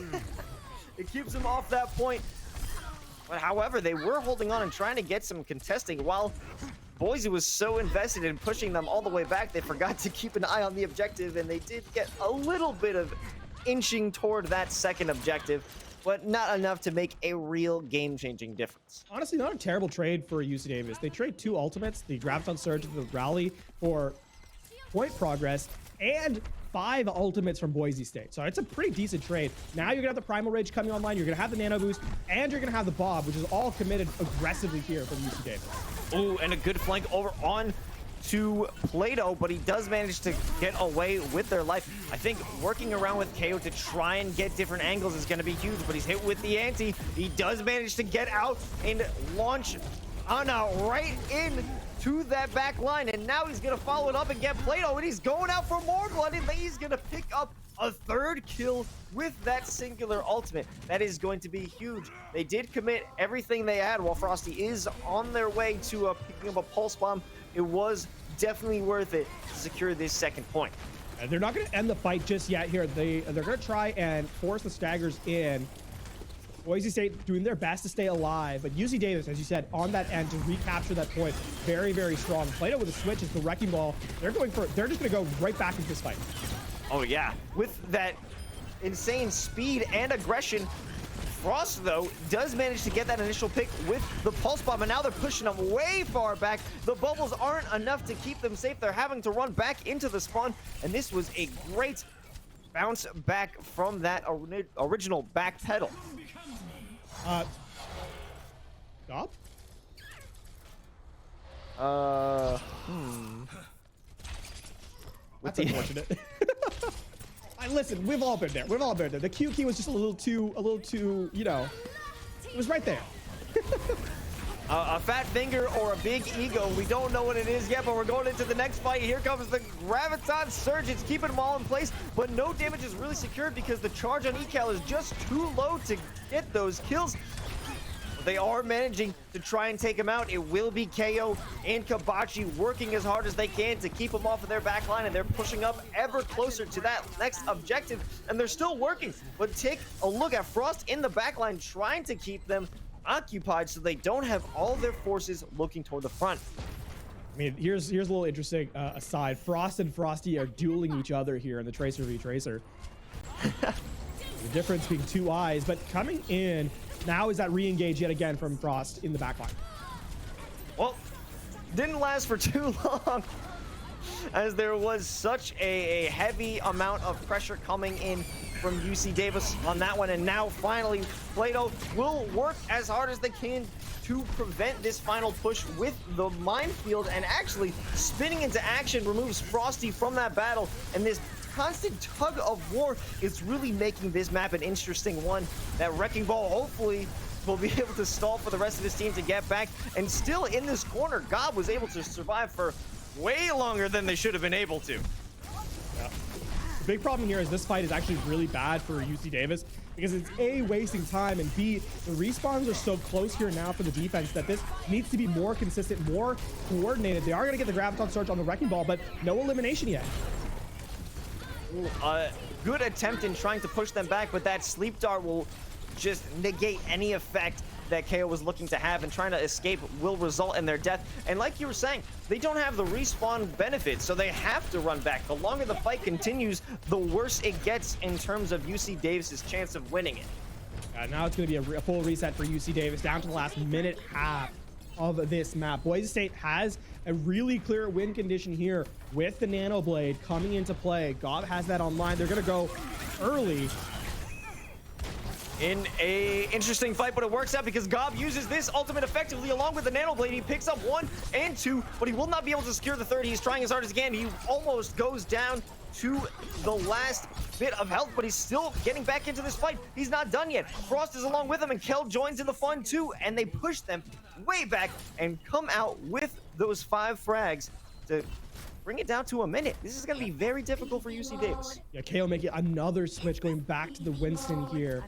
It keeps him off that point. But however, they were holding on and trying to get some contesting while Boise was so invested in pushing them all the way back, they forgot to keep an eye on the objective, and they did get a little bit of inching toward that second objective, but not enough to make a real game-changing difference. Honestly, not a terrible trade for UC Davis. They trade 2 ultimates, the Graviton Surge and the Rally, for point progress, and 5 ultimates from Boise State. So it's a pretty decent trade. Now you're gonna have the Primal Rage coming online, you're gonna have the Nano Boost, and you're gonna have the Bob, which is all committed aggressively here from UC Davis. Ooh, and a good flank over on to Plato, but he does manage to get away with their life. I think working around with KO to try and get different angles is gonna be huge, but he's hit with the anti. He does manage to get out and launch Ana right in to that back line, and now he's gonna follow it up and get Plato, and he's going out for more blood, and he's gonna pick up a 3rd kill with that singular ultimate. That is going to be huge. They did commit everything they had while Frosty is on their way to picking up a Pulse Bomb. It was definitely worth it to secure this 2nd point. And they're not going to end the fight just yet here. They're going to try and force the staggers in. Boise State doing their best to stay alive, but UC Davis, as you said, on that end to recapture that point, very, very strong. Plato with a switch is the Wrecking Ball. They're just going to go right back into this fight. Oh yeah, with that insane speed and aggression, Frost, though, does manage to get that initial pick with the Pulse Bomb, and now they're pushing them way far back. The bubbles aren't enough to keep them safe. They're having to run back into the spawn, and this was a great bounce back from that original back pedal. Gob? That's unfortunate. Listen, we've all been there. We've all been there. The Q key was just a little too, you know, it was right there. A fat finger or a big ego. We don't know what it is yet, but we're going into the next fight. Here comes the Graviton Surge. It's keeping them all in place, but no damage is really secured because the charge on Ecal is just too low to get those kills. They are managing to try and take him out. It will be KO and Kabachi working as hard as they can to keep him off of their back line, and they're pushing up ever closer to that next objective, and they're still working. But take a look at Frost in the back line trying to keep them occupied so they don't have all their forces looking toward the front. I mean, here's a little interesting aside. Frost and Frosty are dueling each other here in the Tracer v Tracer. The difference being 2 eyes, but coming in now is that re-engage yet again from Frost in the backline. Well, didn't last for too long, as there was such a heavy amount of pressure coming in from UC Davis on that one, and now finally Plato will work as hard as they can to prevent this final push with the minefield, and actually spinning into action removes Frosty from that battle, and this constant tug of war is really making this map an interesting one. That Wrecking Ball hopefully will be able to stall for the rest of his team to get back, and still in this corner, Gob was able to survive for way longer than they should have been able to. Yeah. The big problem here is this fight is actually really bad for UC Davis because it's A, wasting time, and B, the respawns are so close here now for the defense that this needs to be more consistent, more coordinated. They are going to get the Graviton Surge on the Wrecking Ball, but no elimination yet. good attempt in trying to push them back, but that sleep dart will just negate any effect that KO was looking to have, and trying to escape will result in their death. And like you were saying, they don't have the respawn benefit, so they have to run back. The longer the fight continues, the worse it gets in terms of UC Davis's chance of winning it. Now it's going to be a full reset for UC Davis, down to the last minute half of this map. Boise State has a really clear win condition here with the Nano Blade coming into play. Gob has that online. They're going to go early in a interesting fight, but it works out because Gob uses this ultimate effectively along with the Nano Blade. He picks up 1 and 2, but he will not be able to secure the third. He's trying as hard as he can. He almost goes down to the last bit of health, but he's still getting back into this fight. He's not done yet. Frost is along with him, and Kel joins in the fun too, and they push them way back and come out with those 5 frags to bring it down to a minute. This is going to be very difficult for UC Davis. Yeah, KO making another switch, going back to the Winston here.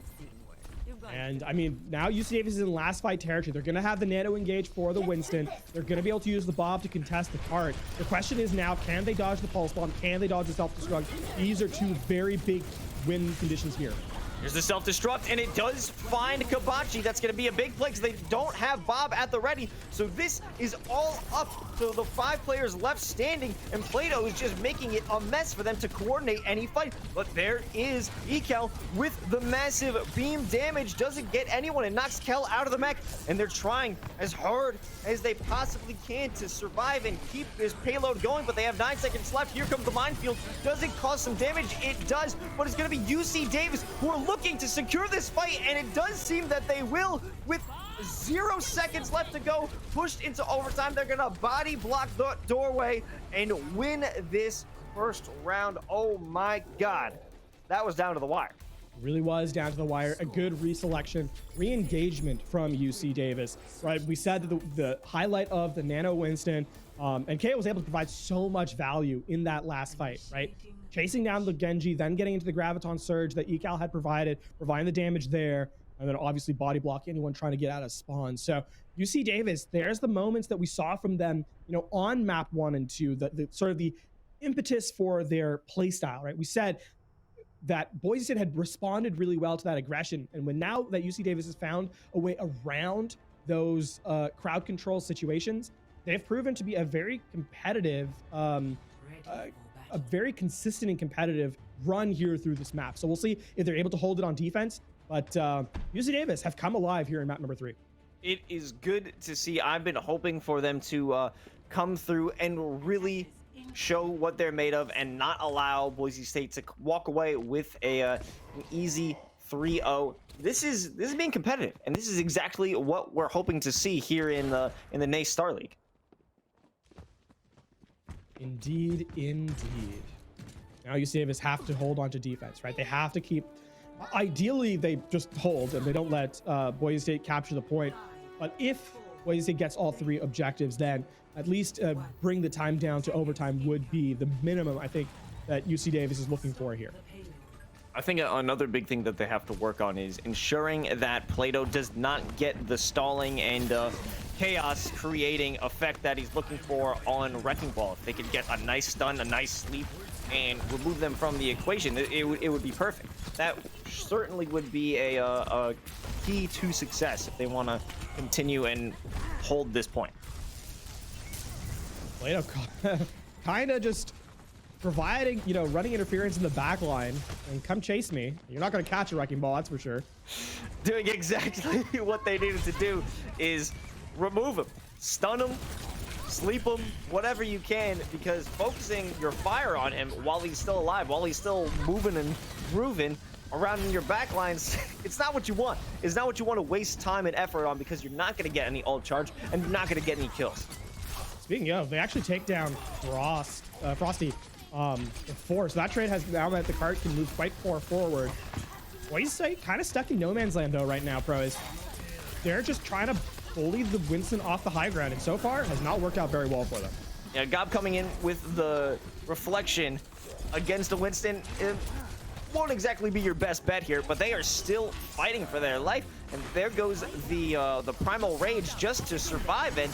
And I mean, now UC Davis is in last fight territory. They're going to have the Nano engage for the Winston. They're going to be able to use the Bob to contest the cart. The question is now, can they dodge the Pulse Bomb? Can they dodge the Self-Destruct? These are 2 very big win conditions here. Here's the self-destruct, and it does find Kabachi. That's going to be a big play because they don't have Bob at the ready. So this is all up to the 5 players left standing, and Plato is just making it a mess for them to coordinate any fight. But there is Ecal with the massive beam damage. Doesn't get anyone and knocks Kel out of the mech, and they're trying as hard as they possibly can to survive and keep this payload going, but they have 9 seconds left. Here comes the minefield. Does it cause some damage? It does, but it's going to be UC Davis who are looking to secure this fight, and it does seem that they will. With 0 seconds left to go, pushed into overtime. They're gonna body block the doorway and win this first round. Oh my god, that was down to the wire. Really was down to the wire. A good reselection, re-engagement from UC Davis, right? We said that the highlight of the Nano Winston, and KO was able to provide so much value in that last fight, right? Chasing down the Genji, then getting into the Graviton Surge that Ecal had providing the damage there, and then obviously body block anyone trying to get out of spawn. So UC Davis, there's the moments that we saw from them, you know, on map 1 and 2, the sort of the impetus for their play style, right? We said that Boise State had responded really well to that aggression, and when now that UC Davis has found a way around those crowd control situations, they've proven to be a very competitive, a very consistent and competitive run here through this map. So we'll see if they're able to hold it on defense, but UC Davis have come alive here in map number 3. It is good to see. I've been hoping for them to come through and really show what they're made of and not allow Boise State to walk away with an easy 3-0. This is being competitive, and this is exactly what we're hoping to see here in the NACE Starleague. Indeed, indeed. Now UC Davis have to hold on to defense, right? They have to keep, ideally they just hold and they don't let Boise State capture the point. But if Boise State gets all 3 objectives, then at least bring the time down to overtime would be the minimum, I think, that UC Davis is looking for here. I think another big thing that they have to work on is ensuring that Plato does not get the stalling and chaos creating effect that he's looking for on Wrecking Ball. If they could get a nice stun, a nice sleep, and remove them from the equation, it would be perfect. That certainly would be a key to success if they want to continue and hold this point. Plato kind of just providing, you know, running interference in the back line and come chase me. You're not going to catch a Wrecking Ball, that's for sure. Doing exactly what they needed to do is remove him, stun him, sleep him, whatever you can, because focusing your fire on him while he's still alive, while he's still moving and grooving around in your backlines, it's not what you want. It's not what you want to waste time and effort on, because you're not going to get any ult charge and you're not going to get any kills. Speaking of, they actually take down Frosty before, so that trade has now that the cart can move quite far forward. Boise State kind of stuck in no man's land though right now, pros. They're just trying to bully the Winston off the high ground, and so far has not worked out very well for them. Yeah, Gob coming in with the reflection against the Winston. It won't exactly be your best bet here, but they are still fighting for their life. And there goes the Primal Rage just to survive. And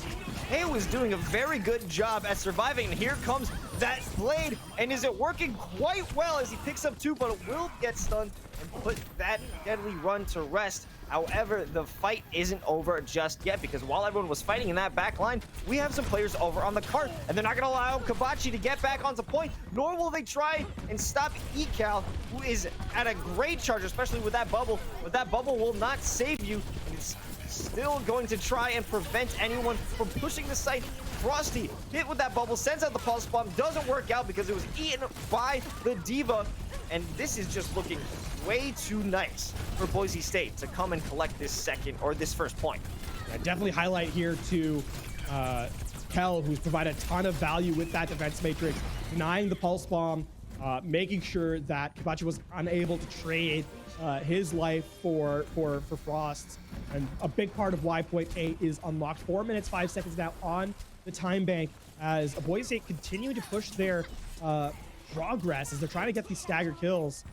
Heo is doing a very good job at surviving. And here comes that blade, and is it working quite well as he picks up 2, but it will get stunned and put that deadly run to rest. However, the fight isn't over just yet, because while everyone was fighting in that back line, we have some players over on the cart, and they're not going to allow Kabachi to get back onto point, nor will they try and stop Ecal, who is at a great charge, especially with that bubble. But that bubble will not save you, and it's still going to try and prevent anyone from pushing the site. Frosty hit with that bubble, sends out the pulse bomb, doesn't work out because it was eaten by the Diva, and this is just looking way too nice for Boise State to come and collect this first point. Yeah, definitely highlight here to Kel, who's provided a ton of value with that defense matrix, denying the pulse bomb, making sure that Kabachi was unable to trade his life for Frost. And a big part of why point A is unlocked. 4 minutes, 5 seconds now on the time bank, as Boise State continue to push their progress as they're trying to get these stagger kills.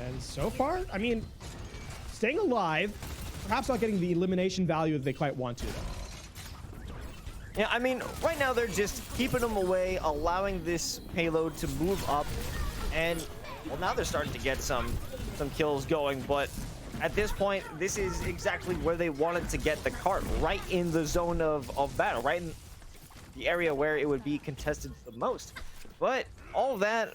And so far, I mean, staying alive, perhaps not getting the elimination value that they quite want to, though. Yeah, I mean, right now they're just keeping them away, allowing this payload to move up, and well, now they're starting to get some kills going, but at this point, this is exactly where they wanted to get the cart, right in the zone of battle, right in the area where it would be contested the most. But all that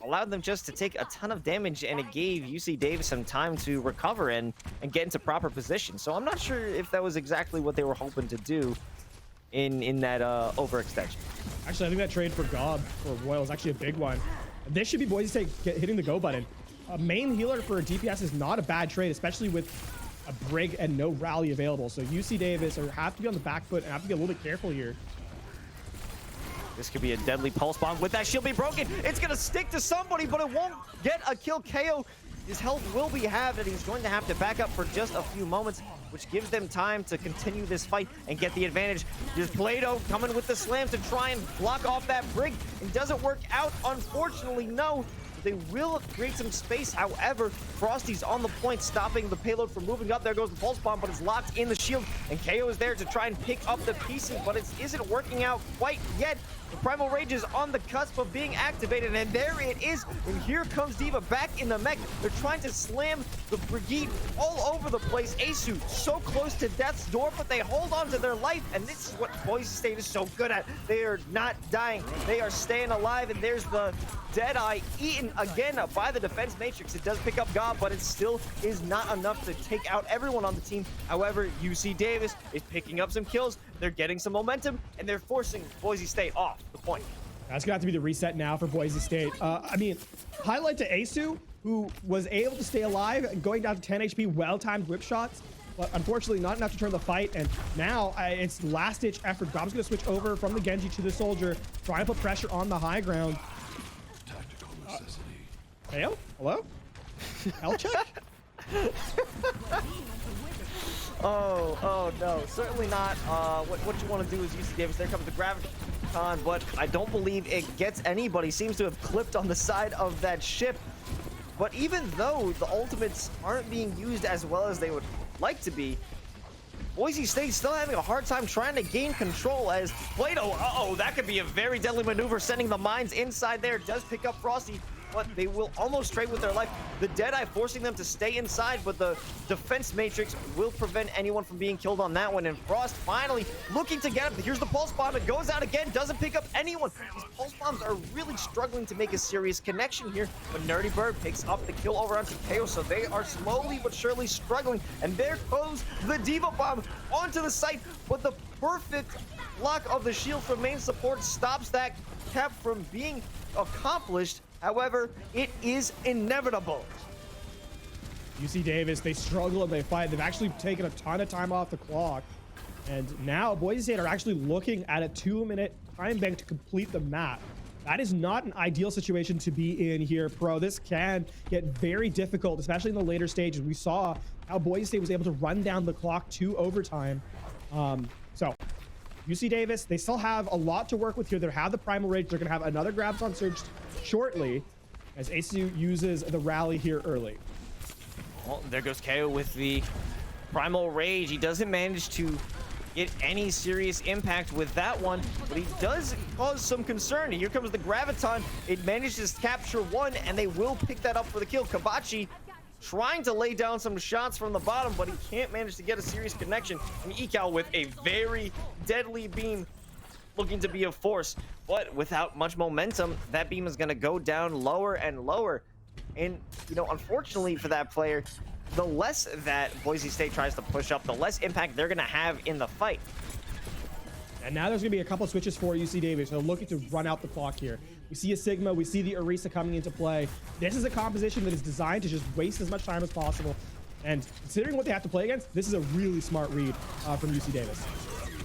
allowed them just to take a ton of damage, and it gave UC Davis some time to recover and get into proper position. So I'm not sure if that was exactly what they were hoping to do in that overextension. Actually, I think that trade for Gob for Royal is actually a big one. This should be Boise State hitting the go button. A main healer for a DPS is not a bad trade, especially with a Brig and no rally available. So UC Davis have to be on the back foot and have to be a little bit careful here. This could be a deadly pulse bomb. With that shield be broken, it's gonna stick to somebody, but it won't get a kill. KO, his health will be halved, and he's going to have to back up for just a few moments, which gives them time to continue this fight and get the advantage. There's Play-Doh coming with the slam to try and block off that Brig. It doesn't work out, unfortunately, no. They will create some space. However, Frosty's on the point, stopping the payload from moving up. There goes the pulse bomb, but it's locked in the shield, and KO is there to try and pick up the pieces, but it isn't working out quite yet. The Primal Rage is on the cusp of being activated, and there it is. And here comes Diva back in the mech. They're trying to slam the Brigade all over the place. Asu so close to death's door, but they hold on to their life, and this is what Boise State is so good at. They are not dying. They are staying alive, and there's the Deadeye eaten again by the defense matrix. It does pick up Gob, but it still is not enough to take out everyone on the team. However, UC Davis is picking up some kills. They're getting some momentum, and they're forcing Boise State off the point. That's gonna have to be the reset now for Boise State. I mean, highlight to Asu, who was able to stay alive, going down to 10 HP, well-timed whip shots, but unfortunately not enough to turn the fight. And now it's last-ditch effort. Gob's gonna switch over from the Genji to the Soldier, trying to put pressure on the high ground. Tactical necessity. Hail? Hello? Health check? Oh no, certainly not. What you want to do is UC Davis. There comes the Graviton, but I don't believe it gets anybody. Seems to have clipped on the side of that ship. But even though the ultimates aren't being used as well as they would like to be, Boise State still having a hard time trying to gain control as Play-Doh, that could be a very deadly maneuver, sending the mines inside there. Does pick up Frosty, but they will almost trade with their life. The Deadeye forcing them to stay inside, but the defense matrix will prevent anyone from being killed on that one. And Frost finally looking to get up. Here's the pulse bomb. It goes out again, doesn't pick up anyone. These pulse bombs are really struggling to make a serious connection here, but Nerdy Bird picks up the kill over onto KO, so they are slowly but surely struggling. And there goes the Diva Bomb onto the site, but the perfect block of the shield from main support stops that cap from being accomplished. However, it is inevitable. UC Davis, they struggle and they fight. They've actually taken a ton of time off the clock. And now Boise State are actually looking at a 2-minute time bank to complete the map. That is not an ideal situation to be in here, Pro. This can get very difficult, especially in the later stages. We saw how Boise State was able to run down the clock to overtime. So UC Davis, they still have a lot to work with here. They have the Primal Rage. They're going to have another Graviton Surge shortly as Asu uses the rally here early. Well, there goes KO with the Primal Rage. He doesn't manage to get any serious impact with that one, but he does cause some concern. Here comes the Graviton. It manages to capture one, and they will pick that up for the kill. Kabachi trying to lay down some shots from the bottom, but he can't manage to get a serious connection. And Ekal with a very deadly beam looking to be a force, but without much momentum, that beam is going to go down lower and lower. And, you know, unfortunately for that player, the less that Boise State tries to push up, the less impact they're going to have in the fight. And now there's going to be a couple switches for UC Davis. They're looking to run out the clock here. We see a Sigma, we see the Orisa coming into play. This is a composition that is designed to just waste as much time as possible. And considering what they have to play against, this is a really smart read from UC Davis.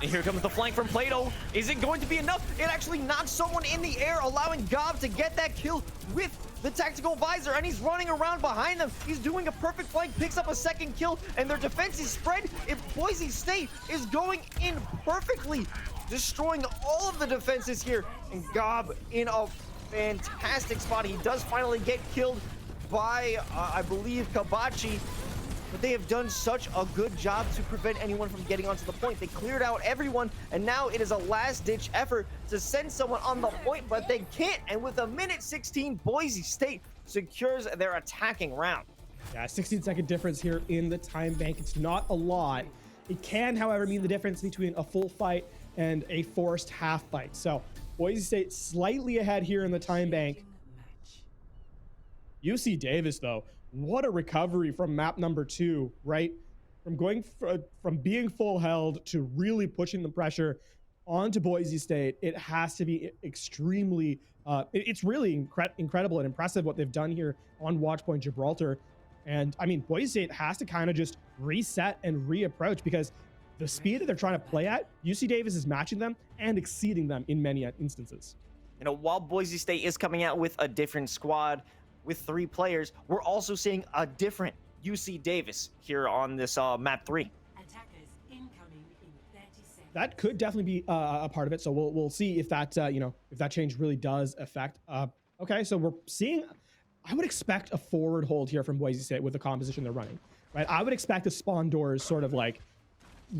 And here comes the flank from Plato. Is it going to be enough? It actually knocks someone in the air, allowing Gob to get that kill with the tactical visor, and he's running around behind them. He's doing a perfect flank, picks up a second kill, and their defense is spread. If Boise State is going in perfectly, destroying all of the defenses here, and Gob in a fantastic spot. He does finally get killed by, I believe, Kabachi, but they have done such a good job to prevent anyone from getting onto the point. They cleared out everyone, and now it is a last-ditch effort to send someone on the point, but they can't. And with a minute 16, Boise State secures their attacking round. Yeah, 16-second difference here in the time bank. It's not a lot. It can, however, mean the difference between a full fight and a forced half fight. So Boise State slightly ahead here in the time bank. UC Davis, though, what a recovery from map number 2, right? From going from being full held to really pushing the pressure onto Boise State. It has to be extremely, it's really incredible and impressive what they've done here on Watchpoint Gibraltar. And I mean, Boise State has to kind of just reset and reapproach, because the speed that they're trying to play at, UC Davis is matching them and exceeding them in many instances. You know, while Boise State is coming out with a different squad with 3 players, we're also seeing a different UC Davis here on this map 3. Attackers incoming in 30 seconds. That could definitely be a part of it. So we'll see if that you know, if that change really does affect. Okay, so we're seeing. I would expect a forward hold here from Boise State with the composition they're running, right? I would expect the spawn doors sort of like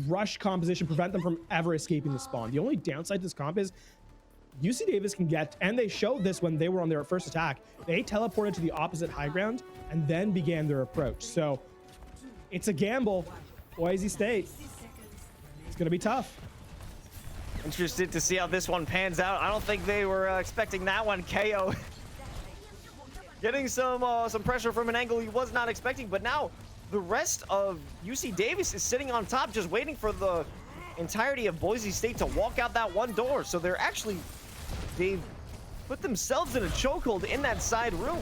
rush composition, prevent them from ever escaping the spawn. The only downside to this comp is UC Davis can get, and they showed this when they were on their first attack, they teleported to the opposite high ground and then began their approach. So it's a gamble. Boise State, it's going to be tough. Interested to see how this one pans out. I don't think they were expecting that one. KO getting some pressure from an angle he was not expecting, but now the rest of UC Davis is sitting on top, just waiting for the entirety of Boise State to walk out that one door. So they've put themselves in a chokehold in that side room.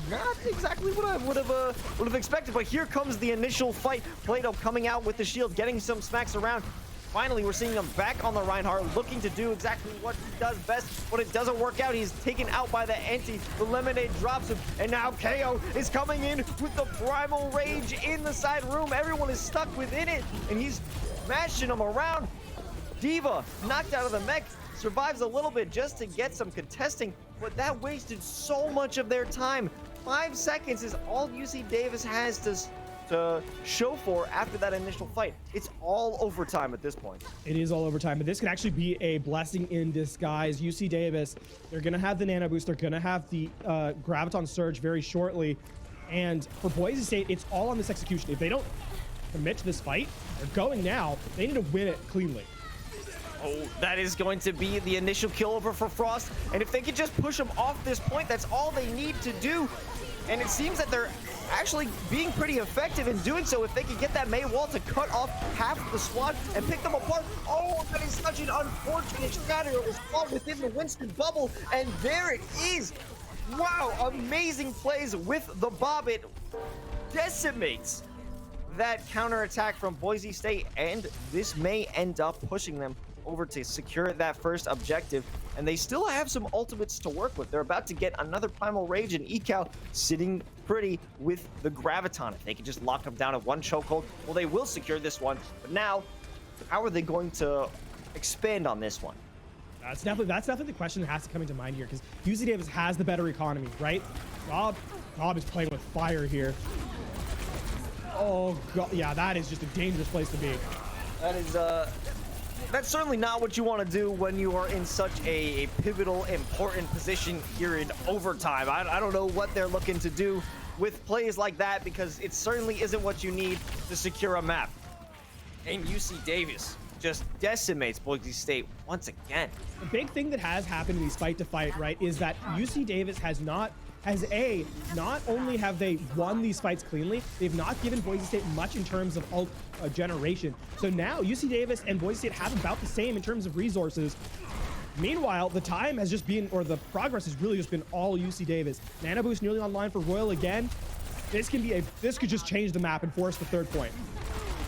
Not exactly what I would have expected, but here comes the initial fight. Plato coming out with the shield, getting some smacks around. Finally, we're seeing him back on the Reinhardt, looking to do exactly what he does best. When it doesn't work out, he's taken out by the anti. The lemonade drops him, and now KO is coming in with the primal rage in the side room. Everyone is stuck within it, and he's mashing them around. Diva knocked out of the mech, survives a little bit just to get some contesting, but that wasted so much of their time. 5 seconds is all UC Davis has to show for after that initial fight. It's all overtime at this point. It is all overtime, but this could actually be a blessing in disguise. UC Davis, they're going to have the nano boost. They're going to have the Graviton Surge very shortly. And for Boise State, it's all on this execution. If they don't commit to this fight, they're going now. They need to win it cleanly. Oh, that is going to be the initial kill over for Frost. And if they could just push him off this point, that's all they need to do. And it seems that they're actually being pretty effective in doing so. If they could get that May wall to cut off half the squad and pick them apart. Oh, that is such an unfortunate shatter. It was caught within the Winston bubble, and there it is. Wow, amazing plays with the Bobbit. Decimates that counterattack from Boise State, and this may end up pushing them over to secure that first objective. And they still have some ultimates to work with. They're about to get another Primal Rage, and Ekal sitting pretty with the Graviton. If they can just lock them down at one chokehold, well, they will secure this one. But now, how are they going to expand on this one? That's definitely the question that has to come into mind here, because UC Davis has the better economy, right? Rob is playing with fire here. Oh god, yeah, that is just a dangerous place to be. That is that's certainly not what you want to do when you are in such a pivotal, important position here in overtime. I don't know what they're looking to do with plays like that, because it certainly isn't what you need to secure a map. And UC Davis just decimates Boise State once again. The big thing that has happened in these fight to fight, right, is that UC Davis not only have they won these fights cleanly, they've not given Boise State much in terms of ult generation. So now UC Davis and Boise State have about the same in terms of resources. Meanwhile, the time has just been, or the progress has really just been all UC Davis. Nano boost nearly online for Royal again. This could just change the map and force the third point.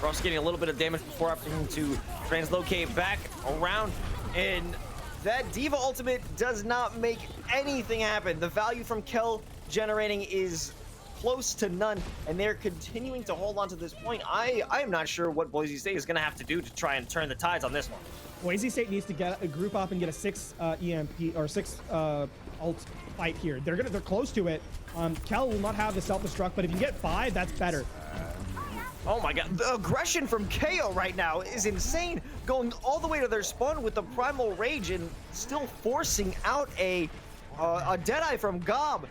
Frost getting a little bit of damage before having to translocate back around, and that Diva ultimate does not make anything happen. The value from Kel generating is close to none, and they're continuing to hold on to this point. I am not sure what Boise State is going to have to do to try and turn the tides on this one. Boise State needs to get a group up and get a 6 EMP or 6 ult fight here. They're close to it. Kel will not have the self-destruct, but if you get 5, that's better. Oh my god, the aggression from KO right now is insane. Going all the way to their spawn with the Primal Rage and still forcing out a Deadeye from Gob.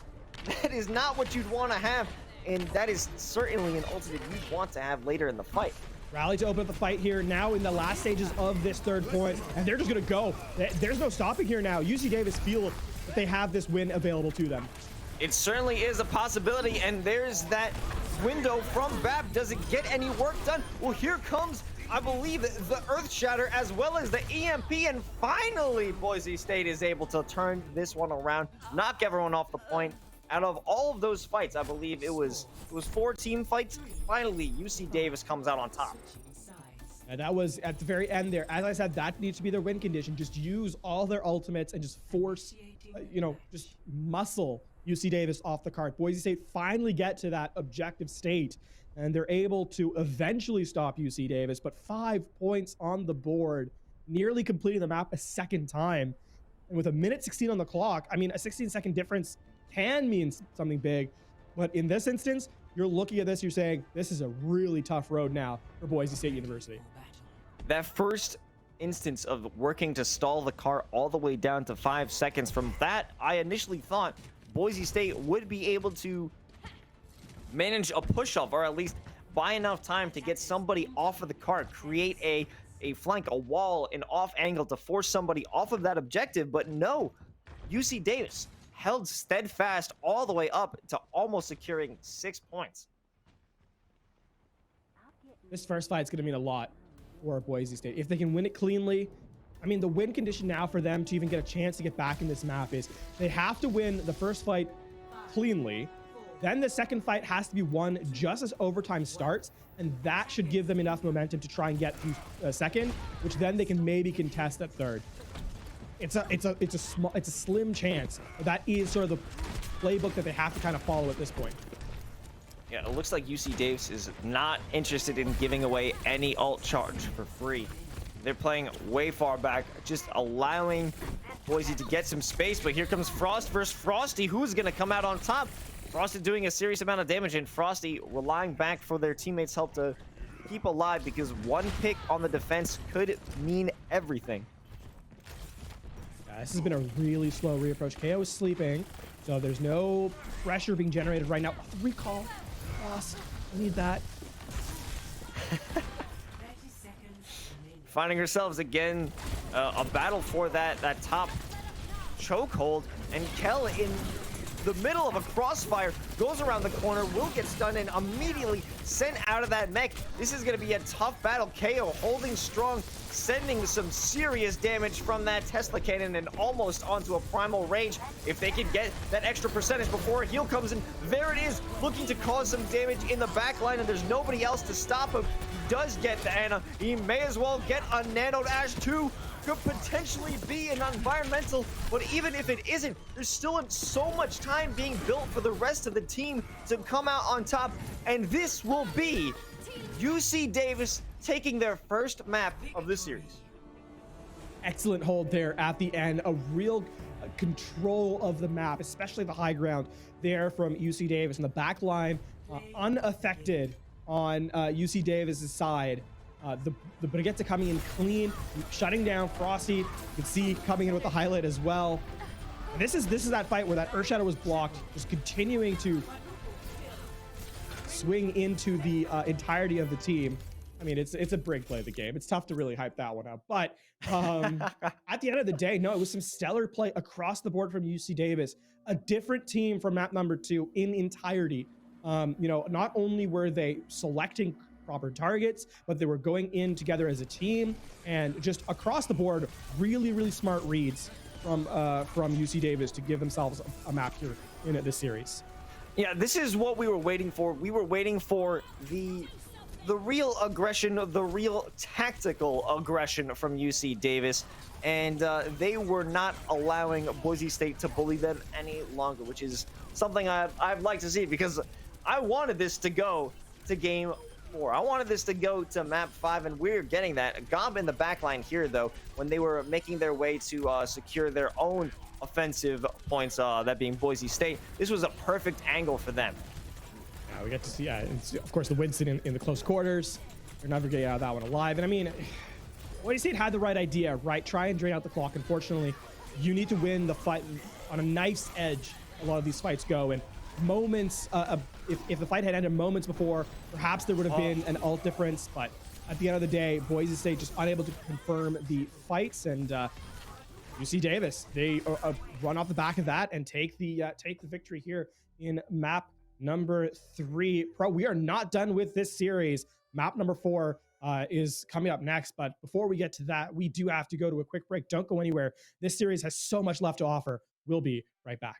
That is not what you'd want to have, and that is certainly an ultimate you'd want to have later in the fight. Rally to open up the fight here now in the last stages of this third point, and they're just gonna go. There's no stopping here now. UC Davis feel that they have this win available to them. It certainly is a possibility, and there's that window from Bab. Does it get any work done? Well, here comes, I believe, the Earth Shatter as well as the EMP, and finally Boise State is able to turn this one around, knock everyone off the point. Out of all of those fights, I believe it was 4 team fights. Finally, UC Davis comes out on top. And that was at the very end there. As I said, that needs to be their win condition. Just use all their ultimates and just force, just muscle UC Davis off the cart. Boise State finally get to that objective state, and they're able to eventually stop UC Davis, but 5 points on the board, nearly completing the map a second time. And with a minute 16 on the clock, I mean, a 16-second difference can mean something big, but in this instance, you're looking at this, you're saying, this is a really tough road now for Boise State University. That first instance of working to stall the car all the way down to 5 seconds, from that, I initially thought Boise State would be able to manage a push-off, or at least buy enough time to get somebody off of the car, create a flank, a wall, an off angle to force somebody off of that objective. But no, UC Davis held steadfast all the way up to almost securing 6 points. This first fight is going to mean a lot for Boise State. If they can win it cleanly, I mean, the win condition now for them to even get a chance to get back in this map is they have to win the first fight cleanly. Then the second fight has to be won just as overtime starts, and that should give them enough momentum to try and get through a second, which then they can maybe contest at third. It's a slim chance. That is sort of the playbook that they have to kind of follow at this point. Yeah, it looks like UC Davis is not interested in giving away any ult charge for free. They're playing way far back, just allowing Boise to get some space. But here comes Frost versus Frosty. Who's going to come out on top? Frost is doing a serious amount of damage, and Frosty relying back for their teammates' help to keep alive, because one pick on the defense could mean everything. This has been a really slow reapproach. KO is sleeping, so there's no pressure being generated right now. Recall. Lost. I need that. Finding ourselves again a battle for that top chokehold, and Kel in the middle of a crossfire goes around the corner, will get stunned and immediately sent out of that mech. This is going to be a tough battle. KO holding strong, sending some serious damage from that Tesla cannon and almost onto a Primal Rage. If they can get that extra percentage before a heal comes in, there it is, looking to cause some damage in the back line, and there's nobody else to stop him. He does get the Ana. He may as well get a Nano Dash too. Could potentially be an environmental, but even if it isn't, there's still so much time being built for the rest of the team to come out on top, and this will be UC Davis taking their first map of the series. Excellent hold there at the end. A real control of the map, especially the high ground there from UC Davis, and the back line unaffected on UC Davis's side. The Brigitte coming in clean, shutting down Frosty. You can see coming in with the highlight as well. And this is that fight where that Earthshadow was blocked, just continuing to swing into the entirety of the team. I mean, it's a brig play of the game. It's tough to really hype that one up. But at the end of the day, no, it was some stellar play across the board from UC Davis. A different team from map number 2 in entirety. Not only were they selecting proper targets, but they were going in together as a team, and just across the board, really, really smart reads from UC Davis to give themselves a map here in this series. Yeah, this is what we were waiting for. We were waiting for the real aggression, the real tactical aggression from UC Davis, and they were not allowing Boise State to bully them any longer, which is something I'd like to see, because I wanted this to go to game 4. I wanted this to go to map 5, and we're getting that. Gob in the backline here, though, when they were making their way to secure their own offensive points, that being Boise State, this was a perfect angle for them. We get to see, of course, the Winston in the close quarters. They're never getting out of that one alive. And I mean, Boise State had the right idea, right? Try and drain out the clock. Unfortunately, you need to win the fight on a nice edge. A lot of these fights go, and moments, if the fight had ended moments before, perhaps there would have been an ult difference. But at the end of the day, Boise State just unable to confirm the fights, and UC Davis, they run off the back of that and take the victory here in map number 3. Pro, we are not done with this series. Map number 4 is coming up next, but before we get to that, we do have to go to a quick break. Don't go anywhere. This series has so much left to offer. We'll be right back.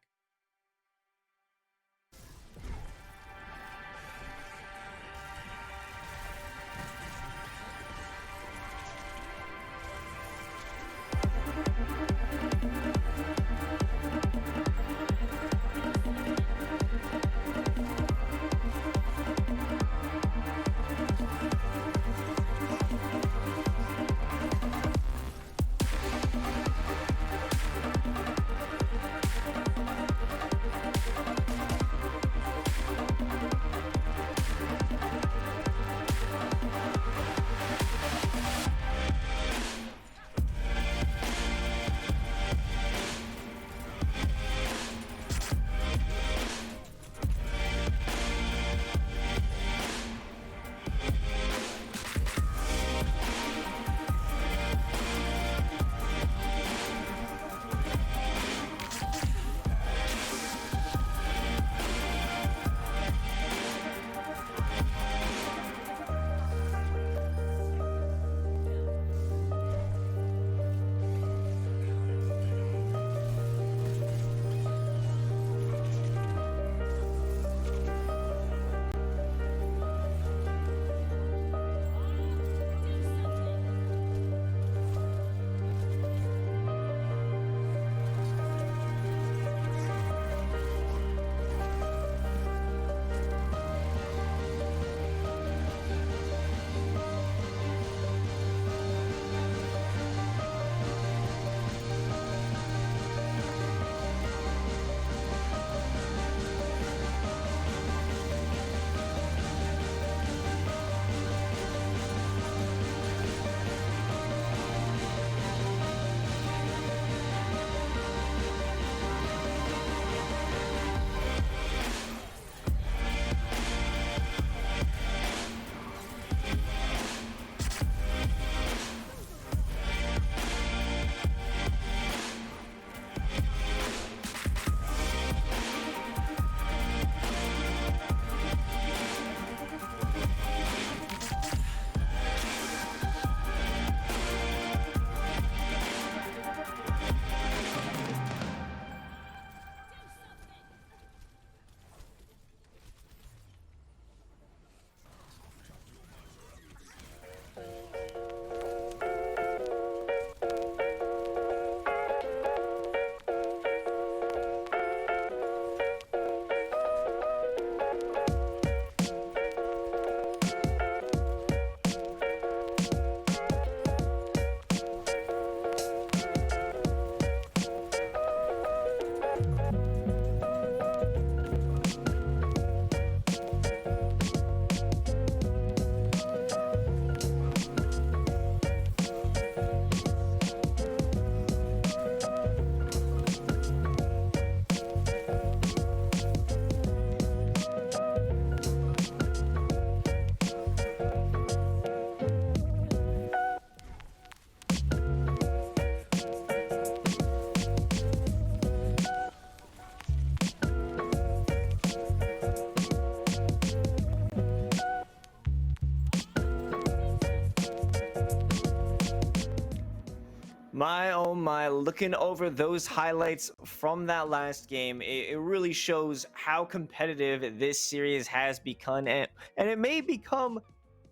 My oh my, looking over those highlights from that last game, it really shows how competitive this series has become, and it may become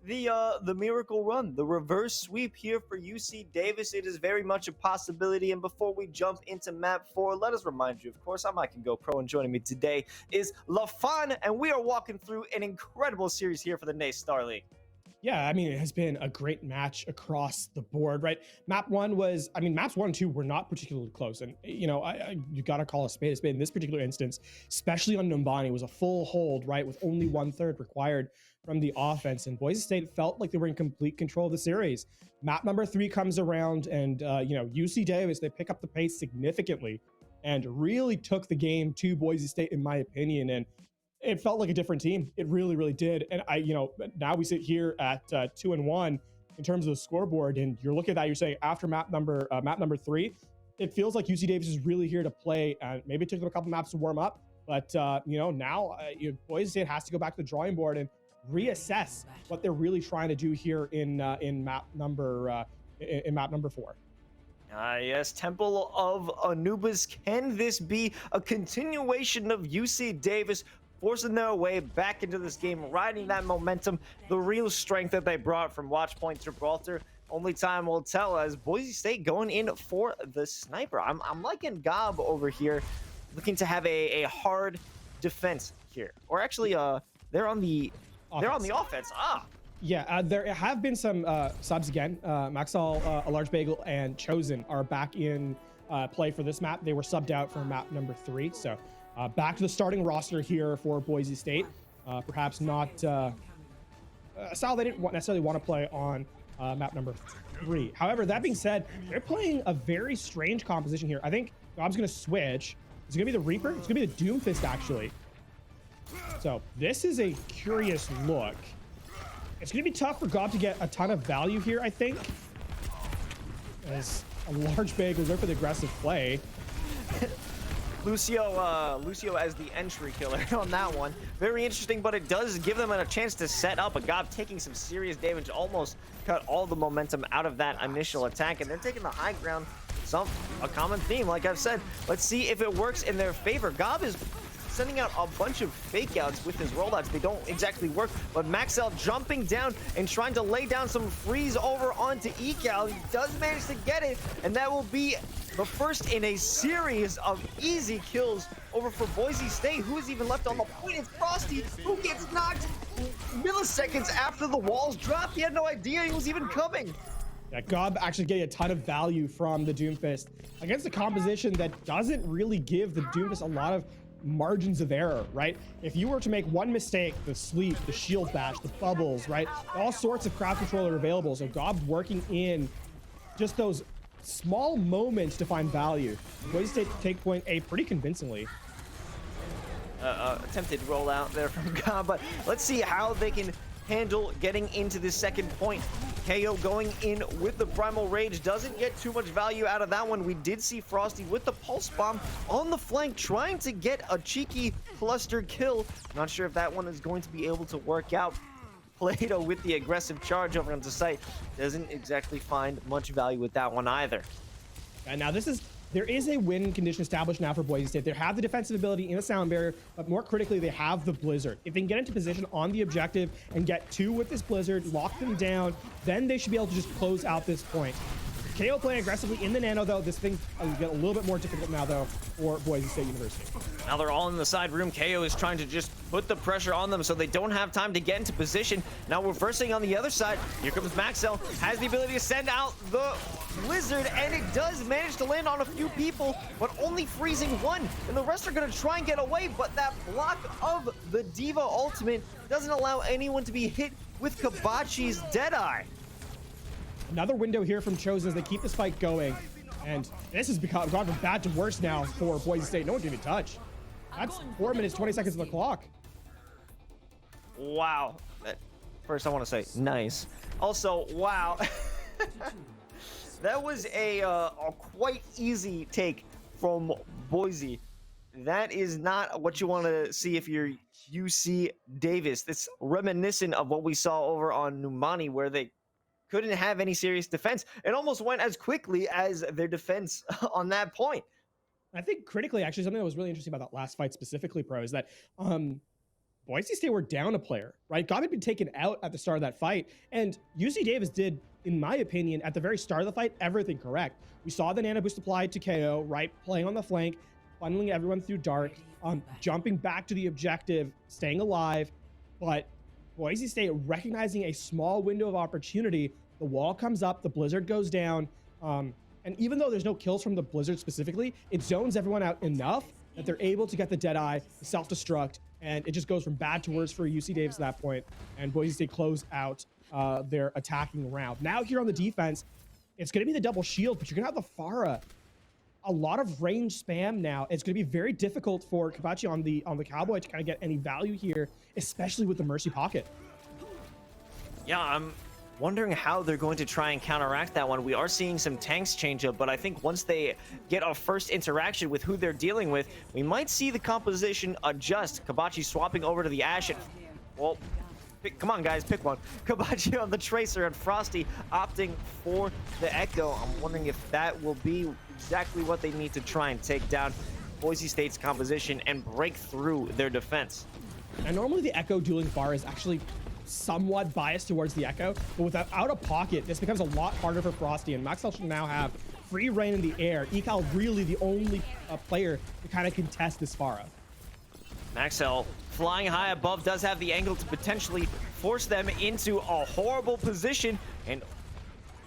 the miracle run, the reverse sweep here for UC Davis. It is very much a possibility. And before we jump into map 4, let us remind you, of course, I'm Mike and Go Pro, and joining me today is LaFon, and we are walking through an incredible series here for the NACE Starleague. Yeah, I mean, it has been a great match across the board, right? Map 1 was, I mean, maps 1 and 2 were not particularly close. And, you know, you got to call a spade a spade. In this particular instance, especially on Numbani, was a full hold, right? With only 1/3 required from the offense. And Boise State felt like they were in complete control of the series. Map number 3 comes around and, you know, UC Davis, they pick up the pace significantly and really took the game to Boise State, in my opinion. And it felt like a different team. It really, really did. And you know, now we sit here at 2-1 in terms of the scoreboard, and you're looking at that. You're saying after map number 3, it feels like UC Davis is really here to play. Maybe it took them a couple maps to warm up, but you know, now Boise State has to go back to the drawing board and reassess what they're really trying to do here in map number 4. Yes, Temple of Anubis. Can this be a continuation of UC Davis forcing their way back into this game, riding that momentum, the real strength that they brought from Watchpoint Gibraltar? Only time will tell, as Boise State going in for the sniper. I'm liking Gob over here, looking to have a hard defense here. Or actually, they're on the offense. Yeah, there have been some subs again. Maxall, A Large Bagel, and Chosen are back in play for this map. They were subbed out for map number 3, so back to the starting roster here for Boise State. Perhaps not a style they didn't necessarily want to play on map number 3. However, that being said, they're playing a very strange composition here. I think Gob's going to switch. It's going to be the Reaper. It's going to be the Doomfist, actually. So this is a curious look. It's going to be tough for Gob to get a ton of value here, I think. As A Large Bagel goes there for the aggressive play. Lucio as the entry killer on that one. Very interesting, but it does give them a chance to set up. A Gob taking some serious damage, almost cut all the momentum out of that initial attack, and they're taking the high ground. A common theme, like I've said. Let's see if it works in their favor. Gob is sending out a bunch of fake outs with his rollouts. They don't exactly work, but Maxell jumping down and trying to lay down some freeze over onto Ecal. He does manage to get it, and that will be the first in a series of easy kills over for Boise State. Who's even left on the point? It's Frosty, who gets knocked milliseconds after the walls dropped. He had no idea he was even coming. Yeah, Gob actually getting a ton of value from the Doomfist against a composition that doesn't really give the Doomfist a lot of margins of error, right? If you were to make one mistake, the sleep, the shield bash, the bubbles, right? All sorts of crowd control are available. So Gob's working in just those small moments to find value. Boise State take point A pretty convincingly. Attempted rollout there from Gob, but let's see how they can handle getting into the second point. KO going in with the Primal Rage doesn't get too much value out of that one. We did see Frosty with the Pulse Bomb on the flank trying to get a cheeky cluster kill. Not sure if that one is going to be able to work out. Plato with the aggressive charge over onto site doesn't exactly find much value with that one either. And now there is a win condition established now for Boise State. They have the defensive ability in a sound barrier, but more critically, they have the Blizzard. If they can get into position on the objective and get 2 with this Blizzard, lock them down, then they should be able to just close out this point. KO playing aggressively in the Nano, though. This thing will get a little bit more difficult now, though, for Boise State University. Now they're all in the side room. KO is trying to just put the pressure on them so they don't have time to get into position. Now reversing on the other side. Here comes Maxell. Has the ability to send out the Blizzard, and it does manage to land on a few people, but only freezing one. And the rest are going to try and get away, but that block of the Diva ultimate doesn't allow anyone to be hit with Kabachi's Deadeye. Another window here from Chosen as they keep this fight going. And this has gone from bad to worse now for Boise State. No one can even touch. That's 4 minutes, 20 seconds on the clock. Wow. First, I want to say nice. Also, wow. That was a quite easy take from Boise. That is not what you want to see if you're UC Davis. It's reminiscent of what we saw over on Numani, where they couldn't have any serious defense. It almost went as quickly as their defense on that point. I think critically, actually, something that was really interesting about that last fight specifically, Pro, is that Boise State were down a player, right? Gob had been taken out at the start of that fight, and UC Davis did, in my opinion, at the very start of the fight, everything correct. We saw the nano boost applied to KO, right? Playing on the flank, funneling everyone through dark, jumping back to the objective, staying alive, but Boise State recognizing a small window of opportunity, the wall comes up, the blizzard goes down, and even though there's no kills from the blizzard specifically, it zones everyone out enough that they're able to get the Deadeye, the self-destruct, and it just goes from bad to worse for UC Davis at that point, and Boise State close out their attacking round. Now here on the defense, it's going to be the double shield, but you're going to have the Pharah. A lot of range spam now. It's going to be very difficult for Kabachi on the Cowboy to kind of get any value here, especially with the Mercy Pocket. Yeah, I'm wondering how they're going to try and counteract that one. We are seeing some tanks change up, but I think once they get our first interaction with who they're dealing with, we might see the composition adjust. Kabachi swapping over to the Ashe. And, well, come on, guys, pick one. Kabachi on the Tracer and Frosty opting for the Echo. I'm wondering if that will be exactly what they need to try and take down Boise State's composition and break through their defense. And normally the Echo dueling Pharah is actually somewhat biased towards the Echo, but without a pocket, this becomes a lot harder for Frosty, and Maxwell should now have free reign in the air. Ekal really the only player to kind of contest this Pharah. Maxwell flying high above does have the angle to potentially force them into a horrible position, and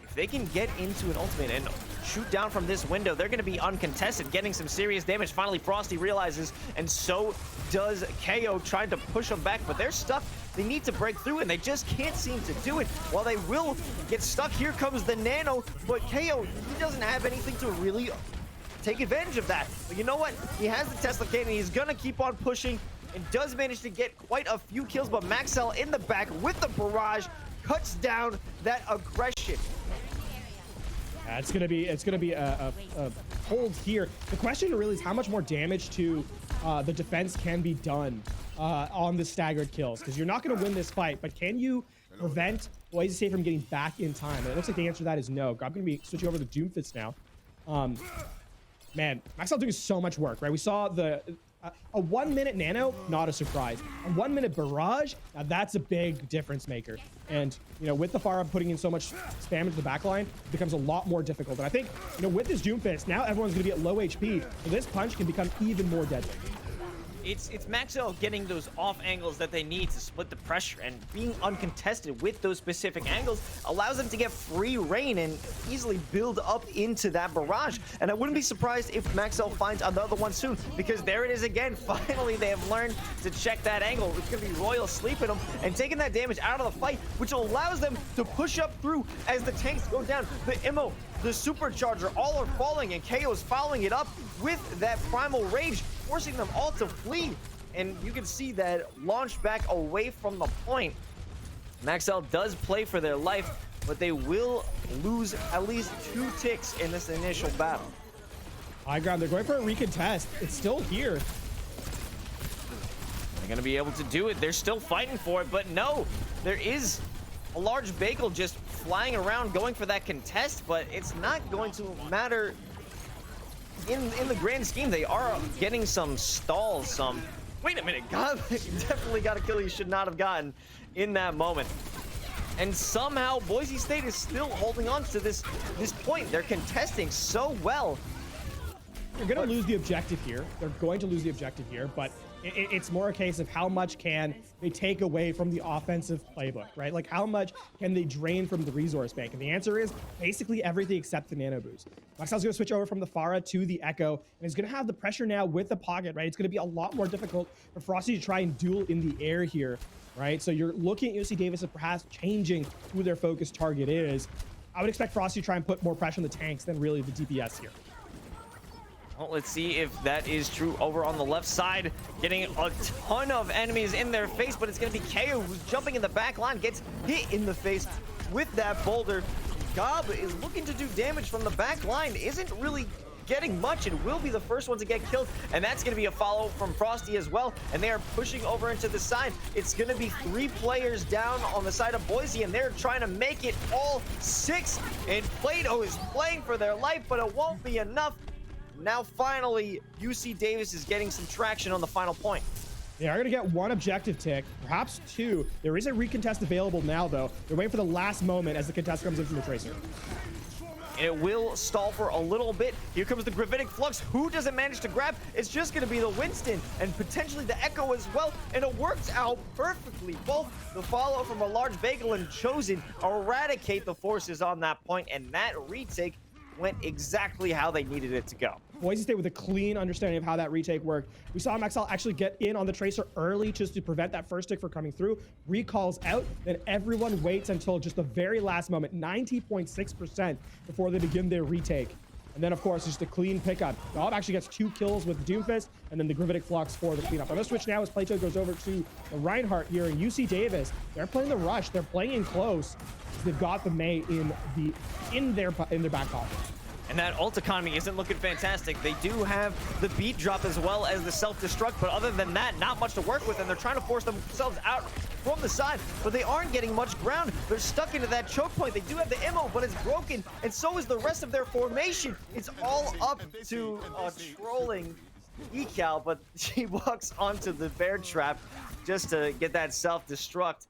if they can get into an ultimate and shoot down from this window, they're going to be uncontested, getting some serious damage. Finally, Frosty realizes, and so does KO, trying to push them back, but they're stuck. They need to break through, and they just can't seem to do it. While they will get stuck, here comes the Nano, but KO, he doesn't have anything to really take advantage of that. But you know what? He has the Tesla cannon. He's going to keep on pushing and does manage to get quite a few kills, but Maxwell in the back with the barrage cuts down that aggression. Yeah, it's gonna be a hold here. The question really is how much more damage to the defense can be done on the staggered kills, because you're not going to win this fight, but can you prevent Boise State from getting back in time? And it looks like the answer to that is no. I'm going to be switching over to Doomfist now. Man, Maxwell doing so much work, right? We saw the a 1 minute nano, not a surprise. A 1 minute barrage, now that's a big difference maker. And, you know, with the Pharah putting in so much spam into the backline, it becomes a lot more difficult. And I think, you know, with this Doomfist, now everyone's going to be at low HP, so this punch can become even more deadly. It's Maxwell getting those off angles that they need to split the pressure, and being uncontested with those specific angles allows them to get free reign and easily build up into that barrage. And I wouldn't be surprised if Maxwell finds another one soon, because there it is again. Finally, they have learned to check that angle. It's going to be Royal sleeping them and taking that damage out of the fight, which allows them to push up through as the tanks go down. The Immo, the Supercharger, all are falling, and KO is following it up with that Primal Rage, forcing them all to flee. And you can see that launch back away from the point. Maxwell does play for their life, but they will lose at least 2 ticks in this initial battle. High ground, they're going for a recontest. It's still here. They're going to be able to do it. They're still fighting for it, but no, there is a large bagel just flying around going for that contest, but it's not going to matter in the grand scheme. They are getting some stalls, some... Wait a minute, God definitely got a kill he should not have gotten in that moment. And somehow Boise State is still holding on to this point. They're contesting so well. They're going to lose the objective here. They're going to lose the objective here, but it's more a case of how much can they take away from the offensive playbook, right? Like how much can they drain from the resource bank? And the answer is basically everything except the nano boost. Maxwell's going to switch over from the Pharah to the Echo, and he's going to have the pressure now with the pocket, right? It's going to be a lot more difficult for Frosty to try and duel in the air here, right? So you're looking at UC Davis and perhaps changing who their focus target is. I would expect Frosty to try and put more pressure on the tanks than really the DPS here. Well, let's see if that is true over on the left side. Getting a ton of enemies in their face, but it's going to be KO who's jumping in the back line, gets hit in the face with that boulder. Gob is looking to do damage from the back line, isn't really getting much and will be the first one to get killed. And that's going to be a follow from Frosty as well. And they are pushing over into the side. It's going to be 3 players down on the side of Boise, and they're trying to make it all 6. And Plato is playing for their life, but it won't be enough. Now, finally, UC Davis is getting some traction on the final point. They are going to get 1 objective tick, perhaps 2. There is a recontest available now, though. They're waiting for the last moment as the contest comes in from the Tracer. And it will stall for a little bit. Here comes the Gravitic Flux. Who does it manage to grab? It's just going to be the Winston and potentially the Echo as well. And it works out perfectly. Both the follow from a large bagel and Chosen eradicate the forces on that point, and that retake went exactly how they needed it to go. Boise State with a clean understanding of how that retake worked. We saw Maxwell actually get in on the Tracer early just to prevent that first tick from coming through. Recalls out, then everyone waits until just the very last moment, 90.6% before they begin their retake. And then, of course, just a clean pickup. Gob actually gets 2 kills with the Doomfist, and then the Gravitic Flux for the cleanup. I'm going to switch now as Plato goes over to the Reinhardt here in UC Davis. They're playing the rush. They're playing in close. They've got the May in their back pocket. And that ult economy isn't looking fantastic. They do have the beat drop as well as the self-destruct, but other than that, not much to work with, and they're trying to force themselves out from the side, but they aren't getting much ground. They're stuck into that choke point. They do have the ammo, but it's broken, and so is the rest of their formation. It's all up to trolling Ecal, but she walks onto the bear trap just to get that self-destruct,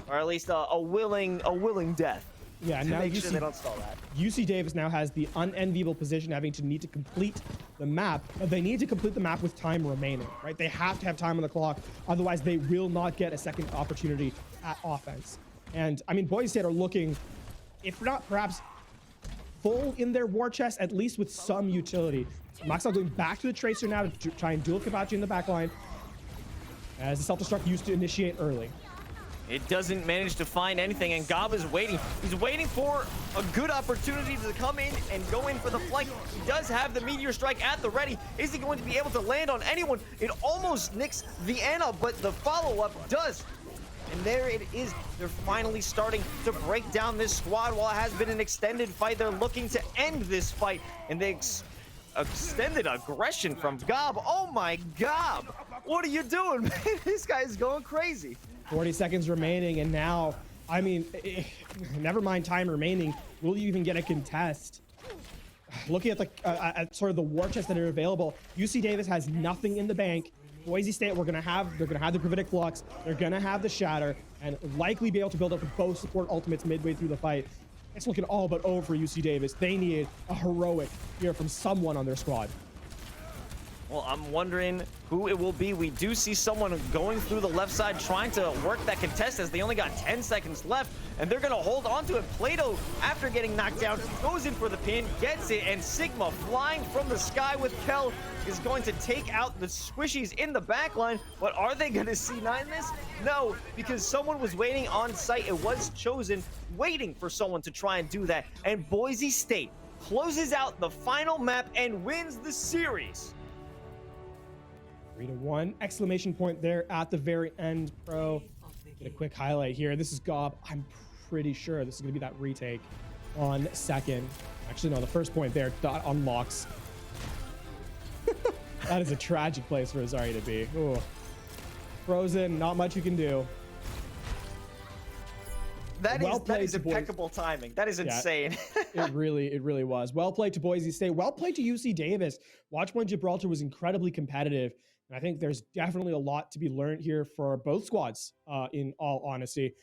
or at least a willing death. Yeah, to now make sure they don't stall that. UC Davis now has the unenviable position having to need to complete the map, but they need to complete the map with time remaining, right? They have to have time on the clock, otherwise they will not get a second opportunity at offense. And I mean, Boise State are looking, if not perhaps full in their war chest, at least with some utility. Maxwell going back to the Tracer now to try and duel Kabachi in the back line, as the self-destruct used to initiate early. It doesn't manage to find anything, and Gob is waiting. He's waiting for a good opportunity to come in and go in for the flank. He does have the Meteor Strike at the ready. Is he going to be able to land on anyone? It almost nicks the Ana, but the follow-up does. And there it is. They're finally starting to break down this squad. While it has been an extended fight, they're looking to end this fight. And they extended aggression from Gob. Oh my Gob! What are you doing, man? This guy is going crazy. 40 seconds remaining, and now, I mean, never mind time remaining. Will you even get a contest? Looking at the at sort of the war chests that are available, UC Davis has nothing in the bank. Boise State, they're gonna have the Gravitic Flux, they're gonna have the Shatter, and likely be able to build up both support ultimates midway through the fight. It's looking all but over for UC Davis. They need a heroic here from someone on their squad. Well, I'm wondering who it will be. We do see someone going through the left side trying to work that contest as they only got 10 seconds left, and they're going to hold on to it. Plato, after getting knocked down, goes in for the pin, gets it, and Sigma flying from the sky with Kel is going to take out the squishies in the back line. But are they going to C9 this? No, because someone was waiting on site. It was Chosen, waiting for someone to try and do that. And Boise State closes out the final map and wins the series. 3-1 exclamation point there at the very end, Pro. Get a quick highlight here. This is Gob. I'm pretty sure this is going to be that retake on second. Actually, no, the first point there, dot unlocks. That is a tragic place for Azari to be. Ooh. Frozen, not much you can do. That is impeccable timing. That is insane. It really was. Well played to Boise State. Well played to UC Davis. Watchpoint Gibraltar was incredibly competitive. And I think there's definitely a lot to be learned here for both squads, in all honesty.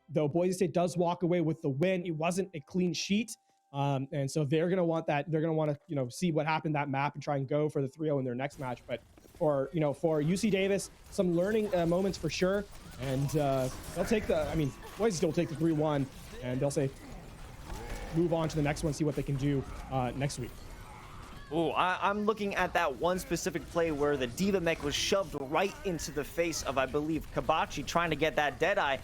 Though Boise State does walk away with the win, it wasn't a clean sheet. And so they're going to want that. They're going to want to, see what happened that map and try and go for the 3-0 in their next match. But for UC Davis, some learning moments for sure. And they'll take Boise State will take the 3-1, and they'll say, move on to the next one, see what they can do next week. Ooh, I'm looking at that one specific play where the Diva mech was shoved right into the face of, I believe, Kabachi trying to get that Deadeye.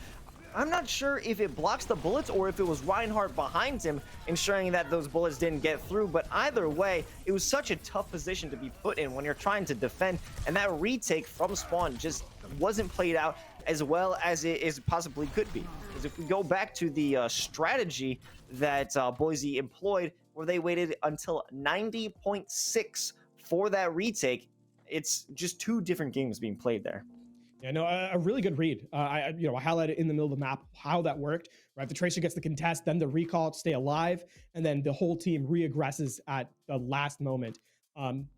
I'm not sure if it blocks the bullets or if it was Reinhardt behind him, ensuring that those bullets didn't get through. But either way, it was such a tough position to be put in when you're trying to defend. And that retake from spawn just wasn't played out as well as it possibly could be. Because if we go back to the strategy that Boise employed, where they waited until 90.6 for that retake. It's just two different games being played there. Yeah, no, a really good read. I highlighted in the middle of the map how that worked. Right, the tracer gets the contest, then the recall to stay alive, and then the whole team re-aggresses at the last moment.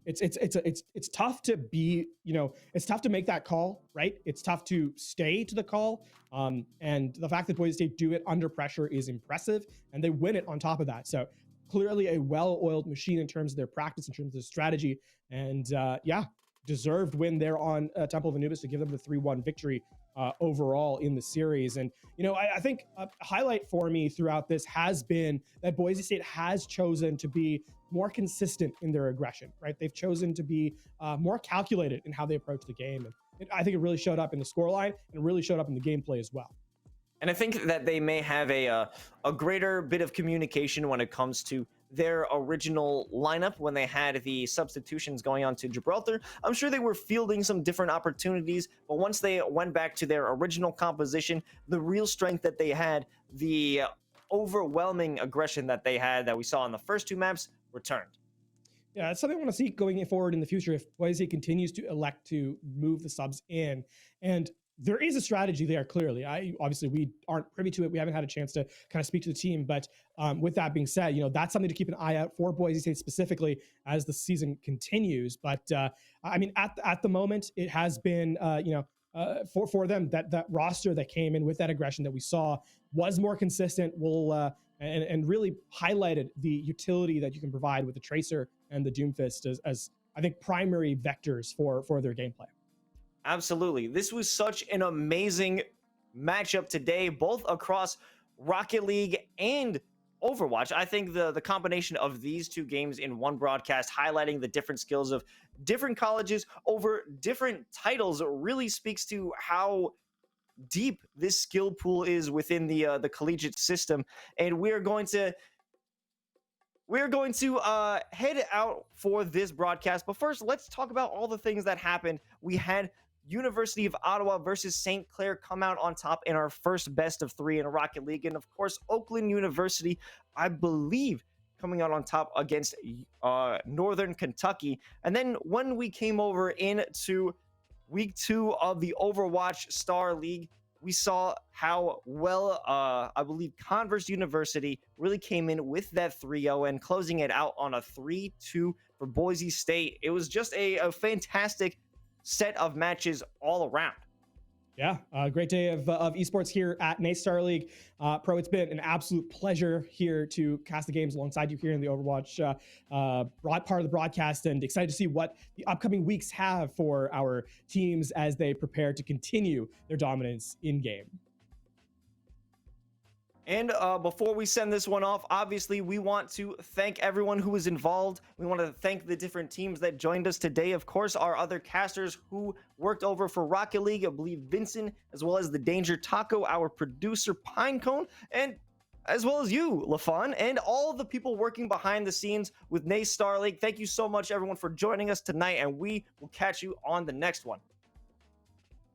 It's tough to be, it's tough to make that call, right? It's tough to stay to the call, and the fact that Boise State do it under pressure is impressive, and they win it on top of that. So clearly a well-oiled machine in terms of their practice, in terms of their strategy, and deserved win there on Temple of Anubis to give them the 3-1 victory overall in the series. And, I think a highlight for me throughout this has been that Boise State has chosen to be more consistent in their aggression, right? They've chosen to be more calculated in how they approach the game. And I think it really showed up in the scoreline and it really showed up in the gameplay as well. And I think that they may have a greater bit of communication when it comes to their original lineup when they had the substitutions going on to Gibraltar. I'm sure they were fielding some different opportunities, but once they went back to their original composition, the real strength that they had, the overwhelming aggression that they had that we saw in the first two maps returned. Yeah, it's something I want to see going forward in the future if Boise continues to elect to move the subs in. And there is a strategy there, clearly. Obviously, we aren't privy to it. We haven't had a chance to kind of speak to the team. But with that being said, that's something to keep an eye out for Boise State specifically as the season continues. But at the moment, it has been, for them, that roster that came in with that aggression that we saw was more consistent. And really highlighted the utility that you can provide with the Tracer and the Doomfist as I think primary vectors for their gameplay. Absolutely. This was such an amazing matchup today, both across Rocket League and Overwatch. I think the combination of these two games in one broadcast, highlighting the different skills of different colleges over different titles, really speaks to how deep this skill pool is within the collegiate system. And we're going to head out for this broadcast. But first, let's talk about all the things that happened. We had University of Ottawa versus St. Clair come out on top in our first best of 3 in Rocket League. And of course, Oakland University, I believe, coming out on top against Northern Kentucky. And then when we came over into week 2 of the Overwatch Star League, we saw how well, I believe, Converse University really came in with that 3-0 and closing it out on a 3-2 for Boise State. It was just a fantastic set of matches all around. Yeah, great day of esports here at NACE Starleague. Pro, it's been an absolute pleasure here to cast the games alongside you here in the Overwatch part of the broadcast, and excited to see what the upcoming weeks have for our teams as they prepare to continue their dominance in game. And before we send this one off, obviously, we want to thank everyone who was involved. We want to thank the different teams that joined us today. Of course, our other casters who worked over for Rocket League, I believe Vincent, as well as the Danger Taco, our producer Pinecone, and as well as you, LaFon, and all the people working behind the scenes with NACE Starleague. Thank you so much, everyone, for joining us tonight, and we will catch you on the next one.